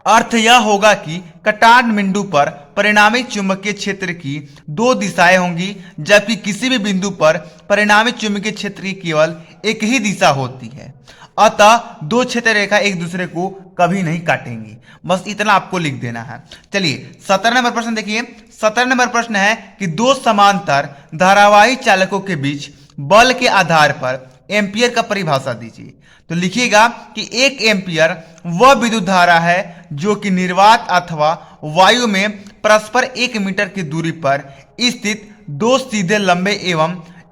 S1: अर्थ यह होगा कि काटान बिंदु पर परिणामी चुंबकीय क्षेत्र की दो दिशाएं होंगी, जबकि किसी भी बिंदु पर परिणामी चुंबकीय क्षेत्र की केवल एक ही दिशा होती है। अतः दो क्षेत्र रेखा एक दूसरे को कभी नहीं काटेंगी। बस इतना आपको लिख देना है। चलिए 17 नंबर प्रश्न देखिए। 17 नंबर प्रश्न है कि दो समांतर धारावाही चालकों के बीच बल के आधार पर एम्पियर का परिभाषा दीजिए। तो लिखिएगा कि एक एम्पियर वह विद्युत धारा है जो कि निर्वात अथवा वायु में परस्पर 1 मीटर की दूरी पर स्थित दो सीधे लंबे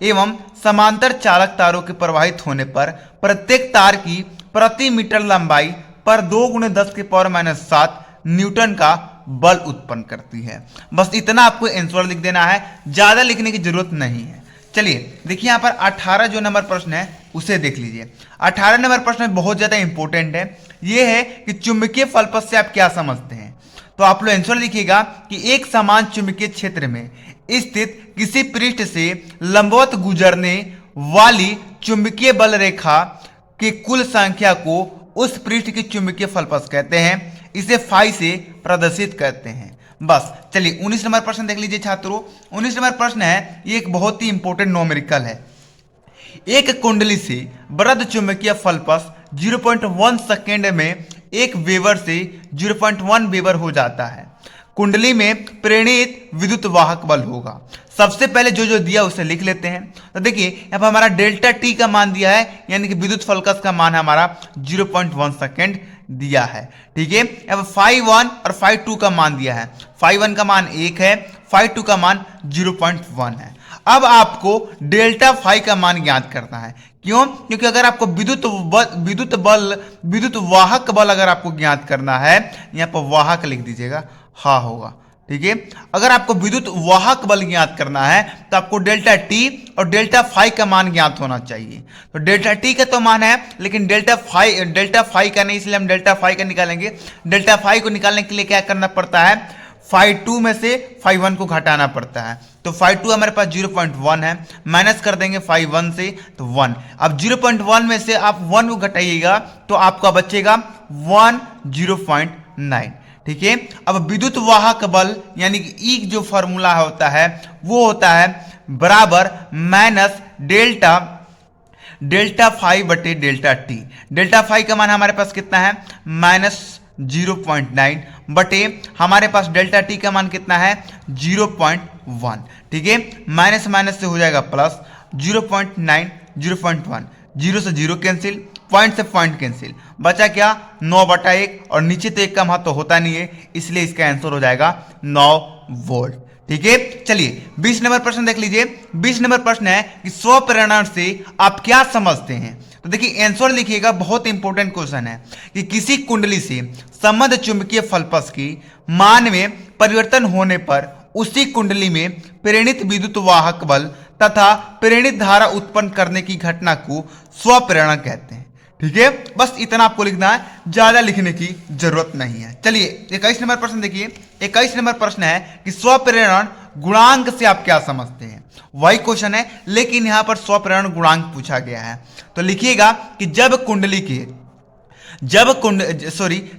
S1: एवं समांतर चालक तारों के प्रवाहित होने पर प्रत्येक तार की प्रति मीटर लंबाई पर 2 × 10⁻⁷ न्यूटन का बल उत्पन्न करती है। बस इतना आपको आंसर लिख देना है, ज्यादा लिखने की जरूरत नहीं है। चलिए देखिए यहाँ पर 18 जो नंबर प्रश्न है उसे देख लीजिए। 18 नंबर प्रश्न बहुत ज्यादा इंपॉर्टेंट है। ये है कि चुंबकीय फलपथ से आप क्या समझते हैं। तो आप लोग आंसर लिखिएगा कि एक समान चुंबकीय क्षेत्र में स्थित किसी पृष्ठ से लंबवत गुजरने वाली चुंबकीय बल रेखा की कुल संख्या को उस पृष्ठ की चुंबकीय फलपथ कहते हैं। इसे फाई से प्रदर्शित करते हैं। बस चलिए 19 नंबर प्रश्न देख लीजिए छात्रों। 19 नंबर प्रश्न है, ये एक बहुत ही इंपॉर्टेंट न्यूमेरिकल है। एक कुंडली से वृत्त चुंबकीय फलपथ 0.1 सेकेंड में 1 वेबर से 0.1 वेबर हो जाता है। कुंडली में प्रेरित विद्युत वाहक बल होगा। सबसे पहले जो दिया उसे लिख लेते हैं। तो देखिए यहाँ पर हमारा डेल्टा टी का मान दिया है, यानी कि विद्युत फलकस का मान हमारा 0.1 सेकेंड दिया है। ठीक है, अब φ1 और φ2 का मान दिया है। φ1 का मान 1 है, φ2 का मान 0.1 है। अब आपको डेल्टा फाई का मान ज्ञात करना है। क्यों? क्योंकि अगर आपको विद्युत वाहक बल अगर आपको ज्ञात करना है, यहाँ पर वाहक लिख दीजिएगा, हाँ होगा। ठीक है, अगर आपको विद्युत वाहक बल ज्ञात करना है तो आपको डेल्टा टी और डेल्टा फाई का मान ज्ञात होना चाहिए। तो डेल्टा टी का तो मान है, लेकिन डेल्टा फाई का नहीं, इसलिए हम डेल्टा फाई का निकालेंगे। डेल्टा फाई को निकालने के लिए क्या करना पड़ता है, φ2 में से φ1 को घटाना पड़ता है। तो φ2 हमारे पास 0.1 है, माइनस कर देंगे φ1 से तो 1। अब 0.1 में से आप 1 को घटाइएगा तो आपका बचेगा 0.9। ठीक है, अब विद्युत वाहक बल यानी कि ई जो फॉर्मूला होता है वो होता है बराबर माइनस डेल्टा फाई बटे डेल्टा टी। डेल्टा फाई का मान हमारे पास कितना है, -0.9 बटे हमारे पास डेल्टा टी का मान कितना है 0.1। ठीक है, माइनस माइनस से हो जाएगा प्लस, 0.9 0.1, 0 से 0 कैंसिल, पॉइंट से पॉइंट कैंसिल, बचा क्या 9/1 और नीचे तो 1 का महत्व होता नहीं है, इसलिए इसका आंसर हो जाएगा 9 वोल्ट। ठीक है, चलिए 20 नंबर प्रश्न देख लीजिए। 20 नंबर प्रश्न है कि स्वप्रेरण से आप क्या समझते हैं। तो देखिए आंसर लिखिएगा, बहुत इंपॉर्टेंट क्वेश्चन है कि किसी कुंडली से संबद्ध चुंबकीय फलपथ की मान में परिवर्तन होने पर उसी कुंडली में प्रेरित विद्युत वाहक बल तथा प्रेरित धारा उत्पन्न करने की घटना को स्वप्रेरण कहते हैं। ठीक है, बस इतना आपको लिखना है, ज्यादा लिखने की जरूरत नहीं है। चलिए 21 नंबर प्रश्न देखिए। 21 नंबर प्रश्न है कि स्वप्रेरण गुणांक से आप क्या समझते हैं। वही क्वेश्चन है, लेकिन यहां पर स्वप्रेरण गुणांक पूछा गया है। तो लिखिएगा कि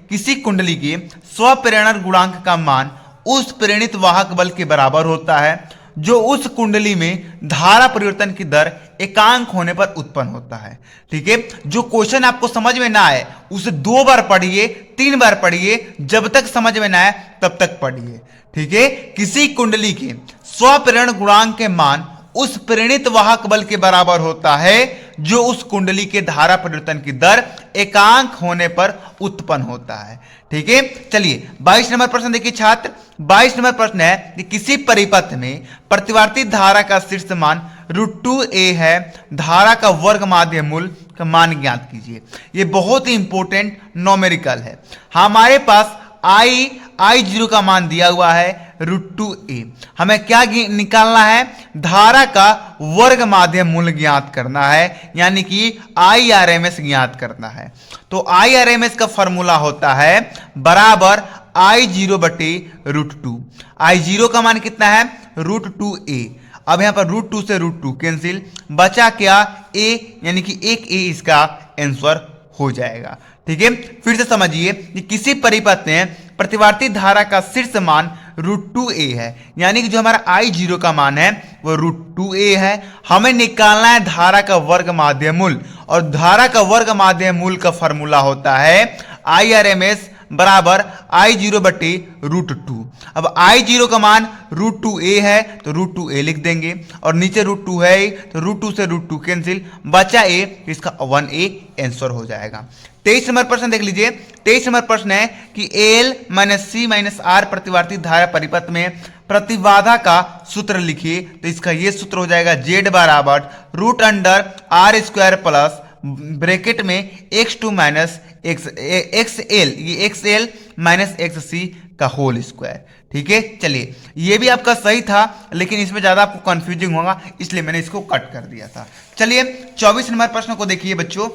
S1: किसी कुंडली के स्वप्रेरण गुणांक का मान उस प्रेरित वाहक बल के बराबर होता है जो उस कुंडली में धारा परिवर्तन की दर एकांक होने पर उत्पन्न होता है। ठीक है, जो क्वेश्चन आपको समझ में ना आए उसे 2 बार पढ़िए, 3 बार पढ़िए, जब तक समझ में ना आए तब तक पढ़िए। ठीक है, किसी कुंडली के स्वप्रेरण गुणांक के मान उस प्रेरित वाहक बल के बराबर होता है जो उस कुंडली के धारा परिवर्तन की दर एकांक होने पर उत्पन्न होता है। ठीक है, चलिए 22 नंबर प्रश्न देखिए छात्र। 22 नंबर प्रश्न है कि किसी परिपथ में प्रतिवर्ती धारा का शीर्ष मान √2a है, धारा का वर्ग माध्य मूल का मान ज्ञात कीजिए। ये बहुत ही इंपॉर्टेंट न्यूमेरिकल है। हमारे पास I0 का मान दिया हुआ है √2a। हमें क्या निकालना है, धारा का वर्ग माध्य मूल्य ज्ञात करना है, यानी कि IRMS ज्ञात करना है। तो IRMS का फॉर्मूला होता है बराबर I0 बटे √2। I0 का मान कितना है √2a। अब यहां पर √2 से √2 कैंसिल, बचा क्या a, यानी कि 1a इसका आंसर हो जाएगा। ठीक है, फिर से समझिए कि किसी परिपथ में प्रतिवर्ती धारा का शीर्ष मान √2a है, यानी कि जो हमारा I0 का मान है वो √2a है। हमें निकालना है धारा का वर्ग माध्य मूल, और धारा का वर्ग माध्य मूल का फॉर्मूला होता है IRMS बराबर I0 बटे √2। अब I0 का मान √2a है तो √2a लिख देंगे, और नीचे √2 है तो √2 से √2 कैंसिल, बचा a, इसका 1a आंसर हो जाएगा। 23 नंबर प्रश्न देख लीजिए। 23 नंबर प्रश्न है कि L - C - R प्रतिवर्ती धारा परिपथ में प्रतिबाधा का सूत्र लिखिए। तो इसका ये सूत्र हो जाएगा Z बराबर √R² प्लस ब्रैकेट में x2 माइनस xl, ये xl माइनस xc का होल स्क्वायर। ठीक है, चलिए ये भी आपका सही था, लेकिन इसमें ज्यादा आपको कंफ्यूजिंग होगा, इसलिए मैंने इसको कट कर दिया था। चलिए 24 नंबर प्रश्न को देखिए बच्चों।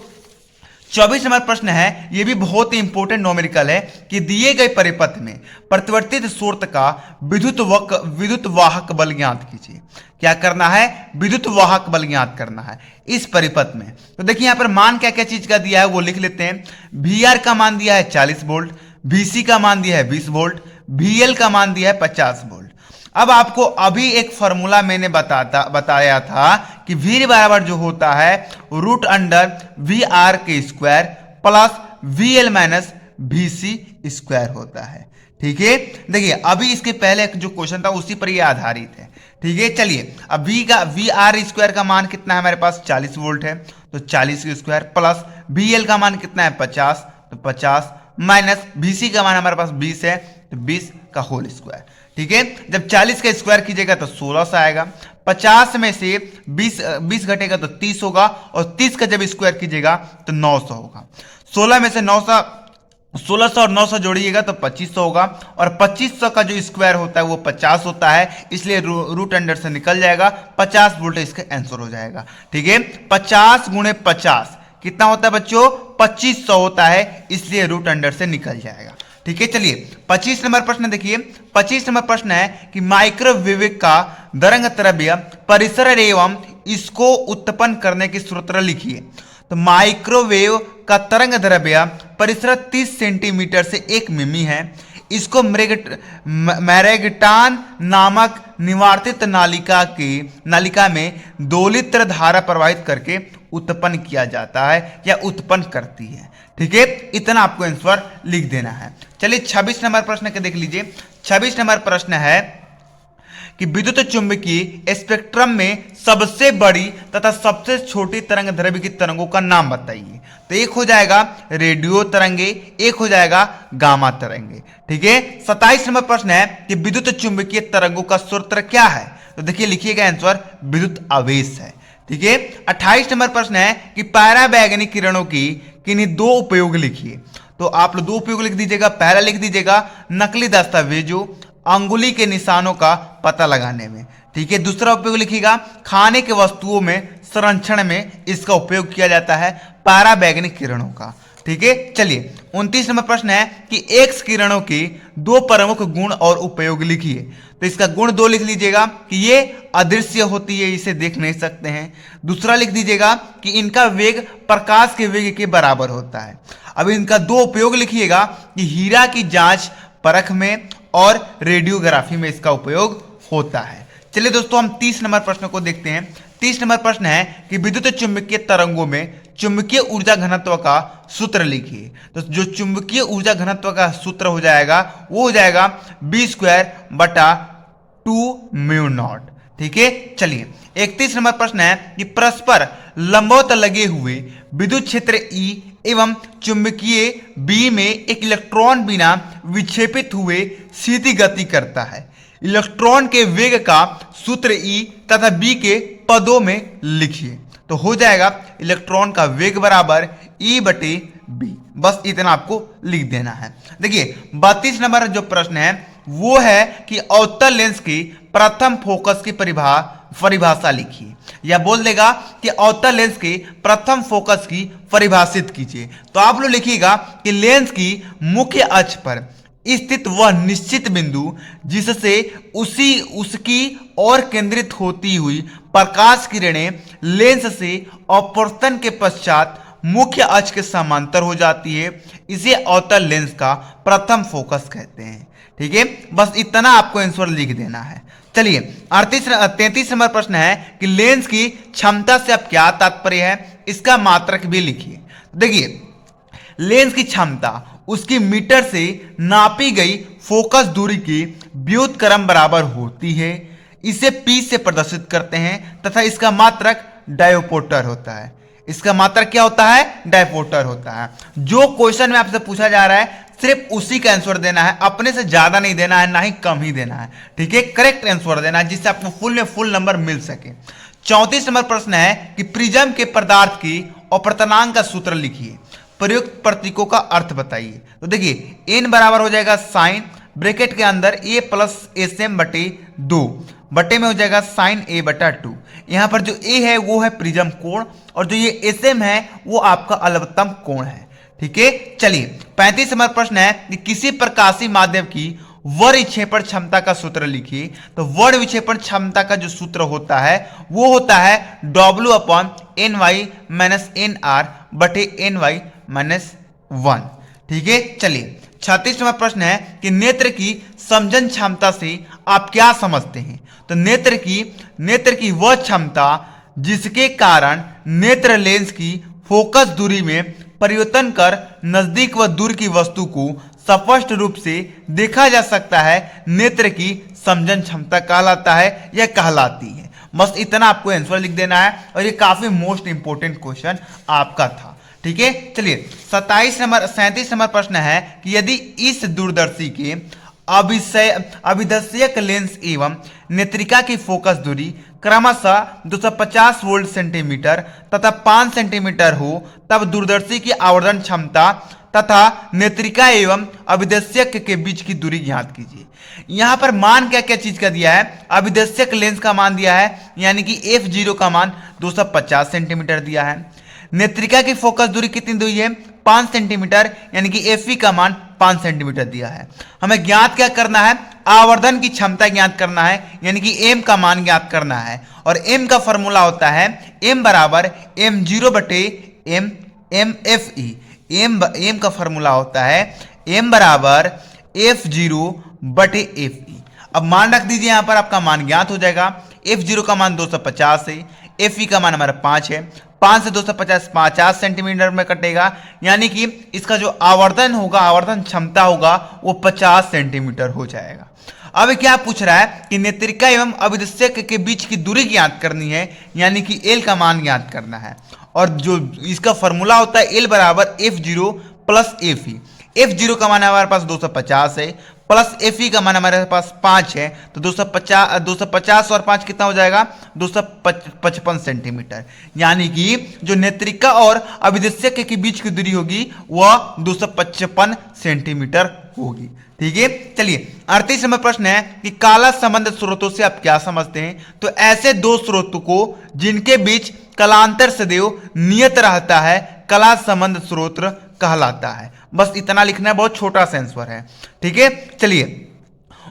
S1: 24 नंबर प्रश्न है, यह भी बहुत ही इंपॉर्टेंट न्यूमेरिकल है कि दिए गए परिपथ में परिवर्तित स्रोत का विद्युत वाहक बल ज्ञात कीजिए। क्या करना है? विद्युत वाहक बल ज्ञात करना है इस परिपथ में। तो देखिए यहां पर मान क्या क्या चीज का दिया है वो लिख लेते हैं। VR का मान दिया है 40 वोल्ट, VC का मान दिया है 20 वोल्ट, VL का मान दिया है 50 वोल्ट। अब आपको अभी एक फॉर्मूला मैंने बताया था कि V बराबर जो होता है √VR² plus VL minus VC² होता है। ठीक है, देखिए अभी इसके पहले जो क्वेश्चन था उसी पर यह आधारित है। ठीक है, चलिए अब VR² का मान कितना है हमारे पास 40 वोल्ट है, तो 40 के स्क्वायर प्लस VL का मान कितना है 50, तो 50 माइनस VC का मान हमारे पास 20 है, तो 20 का होल स्क्वायर। ठीक है, जब 40 का स्क्वायर कीजिएगा तो 1600 आएगा, 50 में से 20 घटेगा तो 30 होगा, और 30 का जब स्क्वायर कीजिएगा तो 900 होगा। 16 में से 1600 और 900 जोड़िएगा तो 2500 होगा, और 2500 का जो स्क्वायर होता है वो 50 होता है, इसलिए रूट अंडर से निकल जाएगा, 50 वोल्ट इसका आंसर हो जाएगा। ठीक है, 50 गुणे 50 कितना होता है बच्चों? 2500 होता है, इसलिए रूट अंडर से निकल जाएगा। ठीक है, चलिए 25 नंबर प्रश्न देखिए। 25 नंबर प्रश्न है कि माइक्रोवेव का तरंग द्रव्य परिसर एवं इसको उत्पन्न करने की सूत्र लिखिए। तो माइक्रोवेव का तरंग द्रव्य परिसर 30 सेंटीमीटर से 1 मिमी है। इसको मैग्नेटान नामक निवार्तित नालिका में 2 लीटर धारा प्रवाहित करके उत्पन्न किया जाता है या उत्पन्न करती है। ठीक है, इतना आपको आंसर लिख देना है। चलिए 26 नंबर प्रश्न के देख लीजिए। 26 नंबर प्रश्न है कि विद्युत चुंबकीय स्पेक्ट्रम में सबसे बड़ी तथा सबसे छोटी तरंग दैर्घ्य की तरंगों का नाम बताइए। तो एक हो जाएगा रेडियो तरंगे, एक हो जाएगा गामा तरंगे। ठीक है, 27 नंबर प्रश्न है कि विद्युत चुंबकीय तरंगों का सूत्र क्या है। तो देखिए लिखिएगा आंसर विद्युत आवेश है। ठीक है, 28 नंबर प्रश्न है कि पराबैंगनी किरणों की किन्हीं 2 उपयोग लिखिए। तो आप लोग 2 उपयोग लिख दीजिएगा। पहला लिख दीजिएगा नकली दस्तावेजों अंगुली के निशानों का पता लगाने में। ठीक है, दूसरा उपयोग लिखिएगा खाने के वस्तुओं में संरक्षण में इसका उपयोग किया जाता है पराबैंगनी किरणों का। ठीक है, चलिए 29 नंबर प्रश्न है कि एक्स किरणों की 2 प्रमुख गुण और उपयोग लिखिए। तो इसका गुण 2 लिख लीजिएगा कि ये अदृश्य होती है, इसे देख नहीं सकते हैं। दूसरा लिख दीजिएगा कि इनका वेग प्रकाश के वेग के बराबर होता है। अब इनका 2 उपयोग लिखिएगा कि हीरा की जांच परख में और रेडियोग्राफी में इसका उपयोग होता है। चलिए दोस्तों हम 30 नंबर प्रश्न को देखते हैं। 30 नंबर प्रश्न है कि विद्युत चुंबकीय तरंगों में चुंबकीय ऊर्जा घनत्व का सूत्र लिखिए। तो जो चुंबकीय ऊर्जा घनत्व का सूत्र हो जाएगा वो हो जाएगा B²/2μ0। ठीक है, चलिए 31 नंबर प्रश्न है कि परस्पर लंबवत लगे हुए विद्युत क्षेत्र E एवं चुंबकीय B में एक इलेक्ट्रॉन बिना विक्षेपित हुए सीधी गति करता है। इलेक्ट्रॉन के वेग का सूत्र E तथा B के पदों में लिखिए। तो हो जाएगा इलेक्ट्रॉन का वेग बराबर E/B। बस इतना आपको लिख देना है। देखिए 32 नंबर जो प्रश्न है वो है कि अवतल लेंस की प्रथम फोकस की परिभाषा लिखिए, या बोल देगा कि अवतल लेंस के प्रथम फोकस की परिभाषित कीजिए। तो आप लोग लिखिएगा कि लेंस की मुख्य अक्ष पर स्थित वह निश्चित बिंदु जिससे उसकी ओर केंद्रित होती हुई प्रकाश किरणें लेंस से अपवर्तन के पश्चात मुख्य अक्ष के समांतर हो जाती है, इसे अवतल लेंस का प्रथम फोकस कहते हैं। ठीक है, बस इतना आपको आंसर लिख देना है। चलिए 33 नंबर प्रश्न है कि लेंस की क्षमता से अब क्या तात्पर्य है, इसका मात्रक भी लिखिए। देखिए लेंस की क्षमता उसकी मीटर से नापी गई फोकस दूरी की व्युत्क्रम बराबर होती है, इसे P से प्रदर्शित करते हैं तथा इसका मात्रक डायोप्टर होता है। इसका मात्रक क्या होता है, डायोप्टर होता है। जो क्वेश्चन में आपसे पूछा जा रहा है सिर्फ उसी का आंसर देना है, अपने से ज्यादा नहीं देना है, ना ही कम ही देना है, ठीक है, करेक्ट आंसर देना है जिससे आपको फुल में फुल नंबर मिल सके। 34 नंबर प्रश्न है कि प्रिज्म के पदार्थ की अपवर्तनांक का सूत्र लिखिए, प्रयुक्त प्रतीकों का अर्थ बताइए। तो देखिए n बराबर हो जाएगा साइन ब्रैकेट के अंदर a प्लस एसएम बटे 2 बटे में हो जाएगा साइन a बटा 2। यहाँ पर जो a है वो है प्रिज्म कोण और जो ये एसएम है वो आपका अलवत्तम कोण है, ठीक है। चलिए 35 नंबर प्रश्न है कि किसी प्रकाशीय माध्यम की वर्ण विक्षेपण क्षमता का सूत्र लिखिए। तो वर्ण विक्षेपण क्षमता का जो सूत्र होता है वो होता है W upon NY minus NR बटे NY माइनस 1, ठीक है। चलिए 36 नंबर प्रश्न है कि नेत्र की समझन क्षमता से आप क्या समझते हैं। तो नेत्र की वह क्षमता जिसके कारण नेत्र लेंस की फोकस दूरी में परिवर्तन कर नजदीक व दूर की वस्तु को स्पष्ट रूप से देखा जा सकता है, नेत्र की समझन क्षमता कहलाता है या कहलाती है। बस इतना आपको आंसर लिख देना है और ये काफी मोस्ट इंपोर्टेंट क्वेश्चन आपका था, ठीक है। चलिए 37 नंबर प्रश्न है कि यदि इस दूरदर्शी के अभिदर्शक लेंस एवं नेत्रिका की फोकस दूरी क्रमशः 250 वोल्ट सेंटीमीटर तथा 5 सेंटीमीटर हो तब दूरदर्शी की आवर्धन क्षमता तथा नेत्रिका एवं अभिदर्शक के बीच की दूरी ज्ञात कीजिए। यहाँ पर मान क्या क्या चीज का दिया है, अभिदर्शक लेंस का मान दिया है यानी कि f0 का मान 250 सेंटीमीटर दिया है, नेत्रिका की फोकस दूरी कितनी दी है 5 सेंटीमीटर यानी कि Fe का मान 5 सेंटीमीटर दिया है। हमें ज्ञात क्या करना है, आवर्धन की क्षमता ज्ञात करना है यानी कि m का मान ज्ञात करना है और m का फॉर्मूला होता है m बराबर m0 बटे mFE। m का फॉर्मूला होता है m बराबर f0 बटे Fe। अब मान रख दीजिए, यहाँ पर आपका मान ज्ञात हो जाएगा। f0 का मान 250 है, Fe का मान हमारा 5 है, 5 से 250 50 सेंटीमीटर में कटेगा यानी कि इसका जो आवर्धन होगा, आवर्धन क्षमता होगा वो 50 सेंटीमीटर हो जाएगा। अब क्या पूछ रहा है कि नेत्रिका एवं अभिदर्शक के बीच की दूरी ज्ञात करनी है यानी कि L का मान ज्ञात करना है और जो इसका फॉर्मूला होता है L बराबर f0 प्लस Fe। f0 का मान हमारे पास 250 है प्लस Fe का मान हमारे पास 5 है, तो 250 और 5 कितना हो जाएगा 255 सेंटीमीटर यानी कि जो नेत्रिका और अभिदर्शक के बीच की दूरी होगी वह 255 सेंटीमीटर होगी, ठीक है। चलिए 38 नंबर प्रश्न है कि काला संबंध स्रोतों से आप क्या समझते हैं। तो ऐसे दो स्रोतों को जिनके बीच कलांतर सदैव नियत रहता है कला संबंध स्रोत कहलाता है। बस इतना लिखना है, बहुत छोटा सा आंसर है, ठीक है। चलिए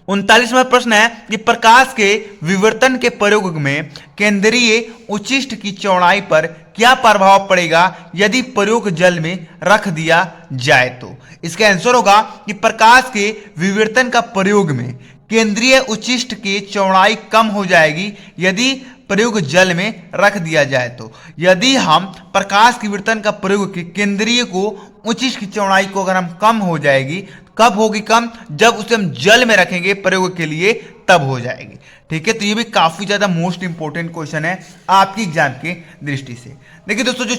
S1: 39वां प्रश्न है कि प्रकाश के विवर्तन के प्रयोग में केंद्रीय उच्चिष्ट की चौड़ाई पर क्या प्रभाव पड़ेगा यदि प्रयोग जल में रख दिया जाए। तो इसका आंसर होगा कि प्रकाश के विवर्तन का प्रयोग में केंद्रीय उच्चिष्ट की चौड़ाई कम हो जाएगी यदि प्रयोग जल में रख दिया जाए। तो यदि हम प्रकाश के विवर्तन का प्रयोग के केंद्रीय को उच्चिष्ट की चौड़ाई को अगर हम कम हो जाएगी, कब होगी कम, जब उसे हम जल में रखेंगे प्रयोग के लिए तब हो जाएगी, ठीक है। तो ये भी काफी ज्यादा मोस्ट इंपोर्टेंट क्वेश्चन है आपकी एग्जाम की दृष्टि से। देखिए दोस्तों जो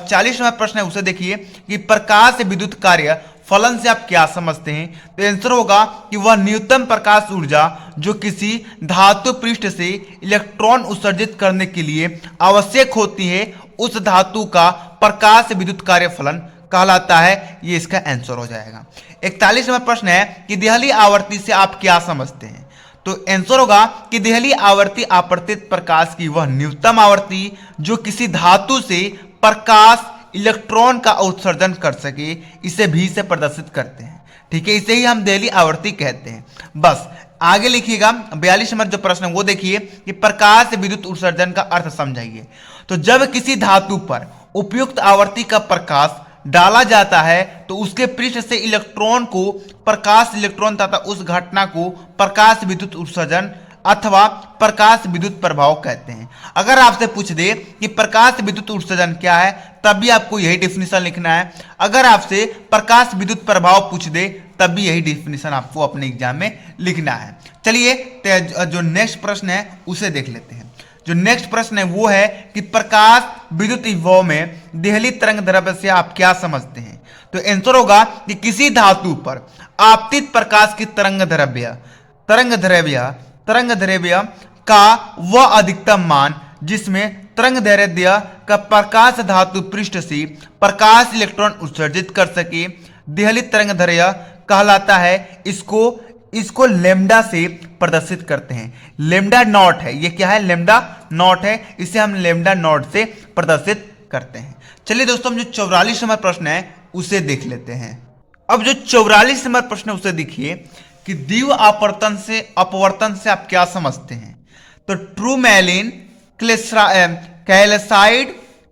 S1: 40वां प्रश्न है उसे देखिए कि प्रकाश विद्युत कार्य फलन से आप क्या समझते हैं। तो आंसर होगा कि वह न्यूनतम प्रकाश ऊर्जा जो किसी धातु पृष्ठ से इलेक्ट्रॉन उत्सर्जित करने के लिए आवश्यक होती है उस धातु का प्रकाश विद्युत कार्य फलन कहलाता है। ये इसका आंसर हो जाएगा। 41वां प्रश्न है कि देहली आवर्ती से आप क्या समझते हैं। तो आंसर होगा कि देहली आवर्ती आपतित प्रकाश की वह न्यूनतम आवर्ती जो किसी धातु से प्रकाश इलेक्ट्रॉन का उत्सर्जन कर सके, इसे भी से प्रदर्शित करते हैं, ठीक है। इसे ही हम देहली आवर्ती कहते हैं। बस आगे लिखिएगा 42 नंबर जो प्रश्न है वो देखिए कि प्रकाश विद्युत उत्सर्जन का अर्थ समझाइए। तो जब किसी धातु पर उपयुक्त आवर्ती का प्रकाश डाला जाता है तो उसके पृष्ठ से इलेक्ट्रॉन को प्रकाश इलेक्ट्रॉन तथा उस घटना को प्रकाश विद्युत उत्सर्जन अथवा प्रकाश विद्युत प्रभाव कहते हैं। अगर आपसे पूछ दे कि प्रकाश विद्युत उत्सर्जन क्या है, तब भी आपको यही डेफिनेशन लिखना है। अगर आपसे प्रकाश विद्युत प्रभाव पूछ दे तब भी यही डेफिनेशन आपको अपने एग्जाम में लिखना है। चलिए जो नेक्स्ट प्रश्न है उसे देख लेते हैं। जो नेक्स्ट प्रश्न है वो है कि प्रकाश विद्युत विभव में देहली तरंग दैर्ध्य से आप क्या समझते हैं। तो आंसर होगा कि किसी धातु पर आपतित प्रकाश की तरंग दैर्ध्य का वह अधिकतम मान जिसमें तरंग दैर्ध्य का प्रकाश धातु पृष्ठ से प्रकाश इलेक्ट्रॉन उत्सर्जित कर सके देहली तरंग दैर्ध्य कहलाता है। इसको लेमडा से प्रदर्शित करते हैं। लेमडा नॉट है, ये क्या है, लेमडा नॉट है, इसे हम लेमडा नॉट से प्रदर्शित करते हैं। चलिए दोस्तों, हम जो 44 नंबर प्रश्न है उसे देख लेते हैं। अब जो 44 नंबर प्रश्न है उसे देखिए कि द्विव अपवर्तन से आप क्या समझते हैं। तो ट्रूमैलिन, कैल्साइड,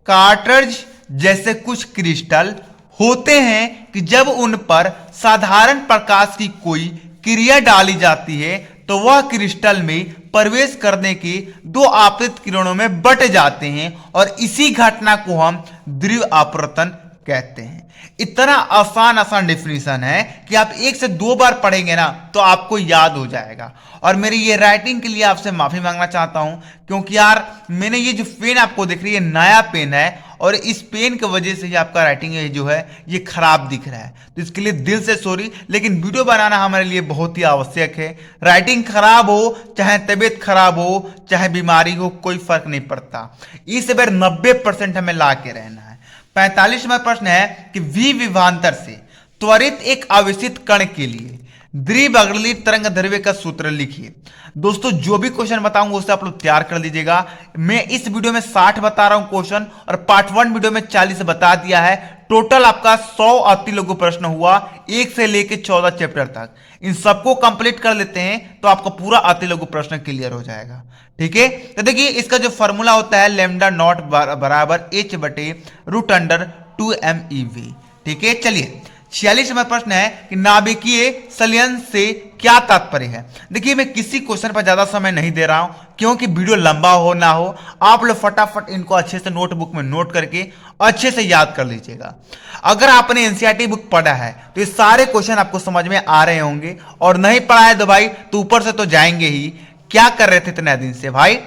S1: कार्ट्रिज जैसे कुछ क्रिस्टल होते हैं कि जब उन पर साधारण प्रकाश की कोई क्रिया डाली जाती है तो वह क्रिस्टल में प्रवेश करने के दो आपतित किरणों में बट जाते हैं और इसी घटना को हम द्विव अपवर्तन कहते हैं। इतना आसान डेफिनेशन है कि आप 1 से 2 बार पढ़ेंगे ना तो आपको याद हो जाएगा। और मेरी ये राइटिंग के लिए आपसे माफी मांगना चाहता हूं क्योंकि यार मैंने ये जो पेन आपको दिख रही है नया पेन है और इस पेन की वजह से ही आपका राइटिंग जो है ये खराब दिख रहा है, तो इसके लिए दिल से सॉरी। लेकिन वीडियो बनाना हमारे लिए बहुत ही आवश्यक है। राइटिंग खराब हो, चाहे तबीयत खराब हो, चाहे बीमारी हो, कोई फर्क नहीं पड़ता। इस बार 90% हमें ला के रहना है। 45वां प्रश्न है कि विभवांतर से त्वरित एक आवेशित कण के लिए द्विअग्रली तरंग दैर्ध्य का सूत्र लिखिए। दोस्तों, जो भी क्वेश्चन बताऊंगा उससे आप लोग तैयार कर लीजिएगा। मैं इस वीडियो में 60 बता रहा हूं क्वेश्चन और पार्ट 1 वीडियो में 40 बता दिया है। टोटल आपका 100 अति लघु प्रश्न हुआ 1 से लेके 14 चैप्टर तक। इन सबको कंप्लीट कर लेते हैं तो आपका पूरा अति लघु प्रश्न क्लियर हो जाएगा। ठीक है, तो देखिए इसका जो फॉर्मूला होता है लैम्डा नॉट बराबर h/2m/2 ठीक है। चलिए 46 नंबर प्रश्न है कि नाभिकीय संलयन से क्या तात्पर्य है। देखिए मैं किसी क्वेश्चन पर ज्यादा समय नहीं दे रहा हूं क्योंकि वीडियो लंबा हो ना हो, आप लोग फटाफट इनको अच्छे से नोटबुक में नोट करके अच्छे से याद कर लीजिएगा। अगर आपने एनसीईआरटी बुक पढ़ा है तो ये सारे क्वेश्चन आपको समझ में आ रहे होंगे, और नहीं पढ़ा है तो भाई तो ऊपर से तो जाएंगे ही। क्या कर रहे थे इतने दिन से भाई,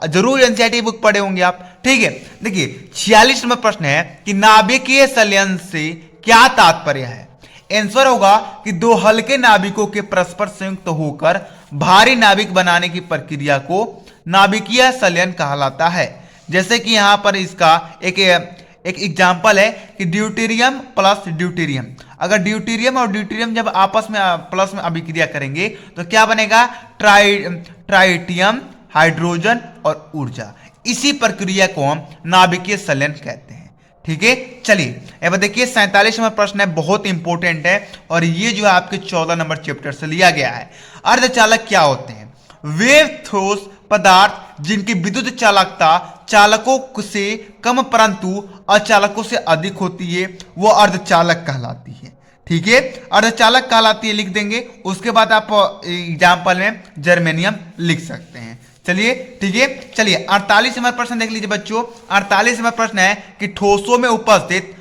S1: जरूर एनसीईआरटी बुक पढ़े होंगे आप। ठीक है, देखिए 46 नंबर प्रश्न है कि नाभिकीय संलयन से क्या तात्पर्य है। आंसर होगा कि दो हल्के नाभिकों के परस्पर संयुक्त होकर भारी नाभिक बनाने की प्रक्रिया को नाभिकीय संलयन कहलाता है। जैसे कि यहां पर इसका एक एग्जांपल है कि ड्यूटेरियम प्लस ड्यूटेरियम, अगर ड्यूटेरियम और ड्यूटेरियम जब आपस में प्लस में अभिक्रिया करेंगे तो क्या बनेगा, ट्राइटियम, हाइड्रोजन और ऊर्जा। इसी प्रक्रिया को हम नाभिकीय संलयन कहते हैं। ठीक है, चलिए अब देखिए 47 नंबर प्रश्न है, बहुत इंपॉर्टेंट है और ये जो है आपके 14 नंबर चैप्टर से लिया गया है। अर्धचालक क्या होते हैं। वे ठोस पदार्थ जिनकी विद्युत चालकता चालकों से कम परंतु अचालकों से अधिक होती है वो अर्धचालक कहलाती है। ठीक है, अर्धचालक कहलाती है लिख देंगे। उसके बाद आप एग्जाम्पल में जर्मेनियम लिख सकते हैं। चलिए ठीक है, चलिए 48 नंबर प्रश्न देख लीजिए बच्चों। 48 नंबर प्रश्न है कि ठोसों में उपस्थित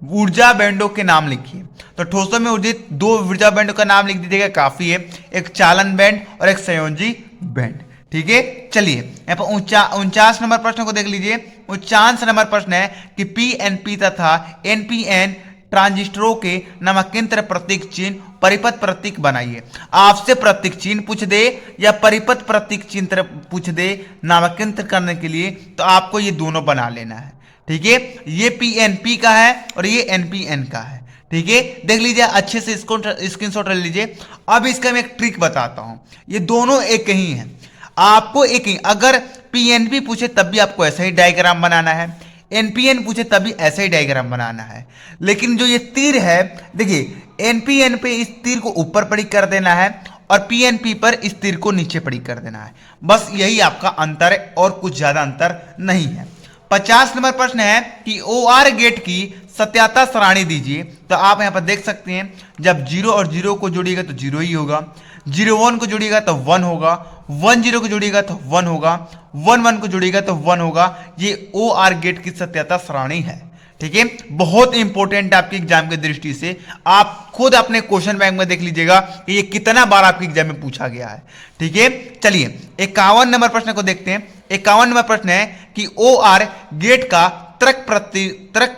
S1: ऊर्जा बैंडों के नाम लिखिए। तो ठोसों में उपस्थित 2 ऊर्जा बैंडों का नाम लिख दीजिएगा, काफी है। एक चालन बैंड और एक संयोजी बैंड। ठीक है, चलिए यहाँ पर 49 नंबर प्रश्न को देख लीजिए। 49 नंबर प्रश्न है कि पीएनपी तथा एनपीएन ट्रांजिस्टरों के नामांकित प्रतीक चिन्ह परिपथ प्रतीक बनाइए। आपसे प्रतीक चिन्ह पूछ दे या परिपथ प्रतीक चिन्ह पूछ दे नामांकित करने के लिए तो आपको ये दोनों बना लेना है। ठीक है, ये पीएनपी का है और ये एनपीएन का है। ठीक है, देख लीजिए अच्छे से इसको स्क्रीनशॉट ले लीजिए। अब इसका मैं एक ट्रिक बताता हूं, ये दोनों एक ही हैं। आपको एक ही, अगर पीएनपी पूछे तब भी आपको ऐसा ही डायग्राम बनाना है, एनपीएन पूछे तभी ऐसा ही डायग्राम बनाना है। लेकिन जो ये तीर है, देखिए एनपीएन पे इस तीर को ऊपर पड़ी कर देना है और पीएनपी पर इस तीर को नीचे पड़ी कर देना है। बस यही आपका अंतर है और कुछ ज्यादा अंतर नहीं है। 50 नंबर प्रश्न है कि OR गेट की सत्याता सारणी दीजिए। तो आप यहां पर देख सकते हैं, जब 0 और 0 को जोड़िएगा तो 0 ही होगा, 01 को जोड़िएगा तो 1 होगा, 10 को जोड़िएगा तो 1 होगा, 11 को जोड़िएगा तो 1 होगा। ये OR गेट की सत्याता सारणी है। ठीक है, बहुत इंपॉर्टेंट है आपके एग्जाम की दृष्टि से। आप खुद अपने क्वेश्चन बैंक में देख लीजिएगा कि ये कितना बार आपके एग्जाम में पूछा गया है। ठीक है, चलिए 51 नंबर प्रश्न को देखते हैं। 51 नंबर प्रश्न है कि OR गेट का तर्क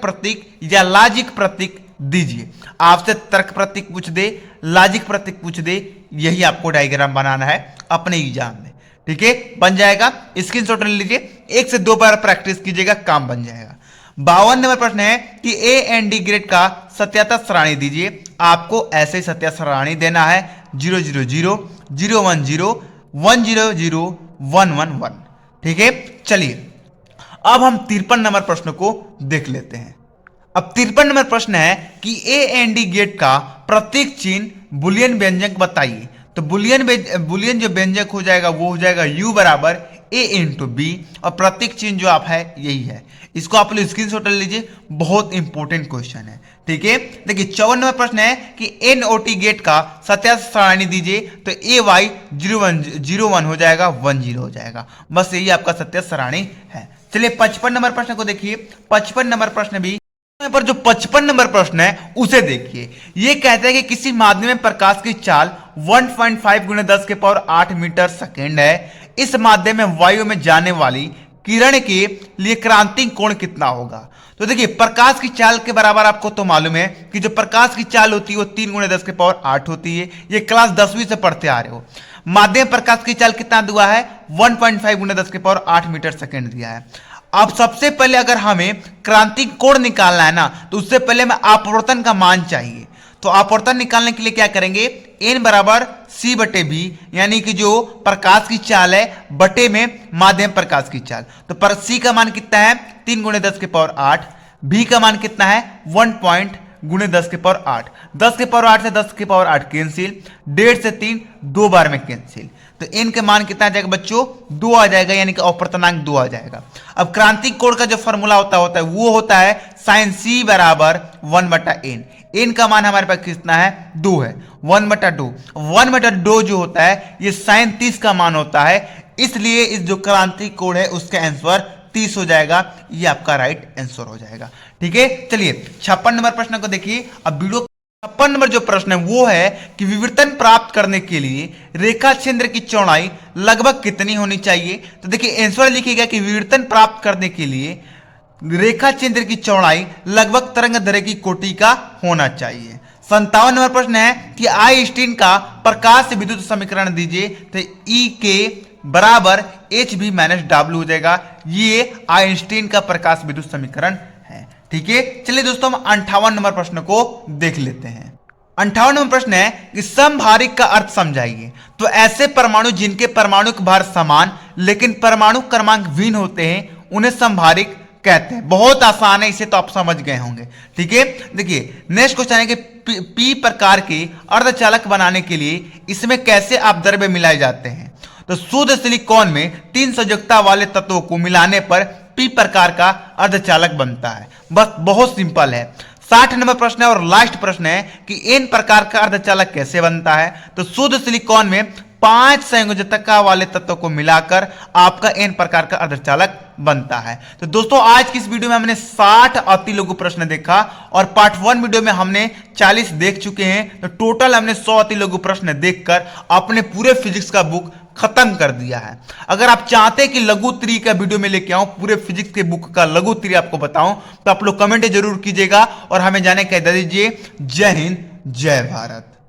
S1: प्रतीक या लॉजिक प्रतीक दीजिए। आपसे तर्क प्रतीक पूछ दे, लॉजिक प्रतीक पूछ दे, यही आपको डायग्राम बनाना है अपने एग्जाम में। ठीक है, बन जाएगा, स्क्रीनशॉट ले लीजिए, 1 से 2 बार प्रैक्टिस कीजिएगा, काम बन जाएगा। 52 नंबर प्रश्न है कि A&D ग्रेड का सत्याता सारणी दीजिए। आपको ऐसे ही सत्याता सारणी देना है 000, 010, 100, 111। ठीक है, चलिए अब हम 53 नंबर प्रश्न को देख लेते हैं। अब 53 नंबर प्रश्न है कि A&D गेट का प्रतीक चिन्ह बुलियन व्यंजक बताइए। तो बुलियन जो व्यंजक हो जाएगा वो हो जाएगा U बराबर A इंटू बी, और प्रतीक चिन्ह जो आप है यही है। इसको आप लोग स्क्रीनशॉट ले लीजिए, बहुत इंपॉर्टेंट क्वेश्चन है। ठीक है, देखिए 54 नंबर प्रश्न है कि NOT गेट का सत्याता सारणी दीजिए। तो AY 01 हो जाएगा, 10 हो जाएगा। बस यही आपका सत्याता सारणी है। चलिए 55 नंबर प्रश्न को देखिए। 55 नंबर प्रश्न भी पर जो 55 नंबर प्रश्न है उसे देखिए। ये कहता है कि किसी माध्यम में प्रकाश की चाल 1.5 × 10 के पावर 8 मीटर सेकेंड है। इस माध्यम में वायु में जाने वाली किरण के लिए क्रांतिक कोण कितना होगा। तो देखिए प्रकाश की चाल के बराबर आपको तो मालूम है कि जो प्रकाश की चाल होती है वो 3 × 10 के पावर 8 होती है। ये क्लास 10वीं से पढ़ते आ रहे हो। माध्यम प्रकाश की चाल कितना दिया है, 1.5 × 10 के पावर 8 मीटर सेकेंड दिया है। अब सबसे पहले अगर हमें क्रांतिक कोण निकालना है ना, तो उससे पहले हमें अपवर्तन का मान चाहिए। तो अपवर्तन निकालने के लिए क्या करेंगे, n बराबर c बटे b, यानी कि जो प्रकाश की चाल है बटे में माध्यम प्रकाश की चाल। तो पर c का मान कितना है, 3 × 10 के पावर 8, b का मान कितना है 1 × 10 के पावर 8, 10 के पावर 8 से 10 के पावर 8 कैंसिल, 1.5 से 3 2 बार में कैंसिल। तो n के मान कितना आ जाएगा बच्चों, 2 आ जाएगा, यानी कि अपवर्तनांक 2 आ जाएगा। अब क्रांतिक कोण का जो फॉर्मूला होता है वो होता है sin c बराबर 1/n। n का मान हमारे पास कितना है, 2 है, 1/2। 1/2 जो होता है ये sin 30 का मान होता है, इसलिए इस जो क्रांतिक कोण है उसका आंसर 30 हो जाएगा। ये आपका राइट आंसर हो जाएगा। ठीक है, चलिए 56 नंबर प्रश्न को देखिए। अब वीडियो 56 नंबर जो प्रश्न है वो है कि विवर्तन प्राप्त करने के लिए रेखा केंद्र की चौड़ाई लगभग कितनी होनी चाहिए। तो देखिए आंसर लिखिएगा कि विवर्तन प्राप्त करने के लिए रेखा केंद्र की चौड़ाई लगभग तरंगदैर्घ्य की कोटि का होना चाहिए। 57 नंबर प्रश्न है कि आइंस्टीन का प्रकाश विद्युत समीकरण दीजिए। तो E के बराबर HV - W हो जाएगा। ये आइंस्टीन का प्रकाश विद्युत समीकरण है। ठीक है, चलिए दोस्तों हम 58 नंबर प्रश्न को देख लेते हैं। 58 नंबर प्रश्न है कि समभारिक का अर्थ समझाइए। तो ऐसे परमाणु जिनके परमाणु भार समान लेकिन परमाणु क्रमांक भिन्न होते हैं उन्हें समभारिक कहते हैं। बहुत आसान है, इसे तो आप समझ गए होंगे। ठीक है, देखिए नेक्स्ट क्वेश्चन है कि पी प्रकार के अर्धचालक बनाने के लिए इसमें कैसे अपद्रव्य मिलाए जाते हैं। तो शुद्ध सिलिकॉन में 3 संयोजकता वाले तत्वों को मिलाने पर पी प्रकार का अर्धचालक बनता है। बस बहुत सिंपल है। 60 नंबर प्रश्न है और लास्ट प्रश्न है कि एन प्रकार का अर्धचालक कैसे बनता है। तो शुद्ध सिलिकॉन में 5 संयोजकता वाले तत्वों को मिलाकर आपका एन प्रकार का अर्धचालक बनता है। तो दोस्तों आज की इस वीडियो में हमने 60 अति लघु प्रश्न देखा और पार्ट 1 वीडियो में हमने 40 देख चुके हैं। तो टोटल हमने 100 अति लघु प्रश्न देखकर अपने पूरे फिजिक्स का बुक खत्म कर दिया है। अगर आप चाहते हैं कि लघु त्रि का वीडियो में लेके आऊं, पूरे फिजिक्स के बुक का लघु त्रि आपको बताऊं, तो आप लोग कमेंट जरूर कीजिएगा और हमें जाने कह दीजिए। जय हिंद, जय भारत।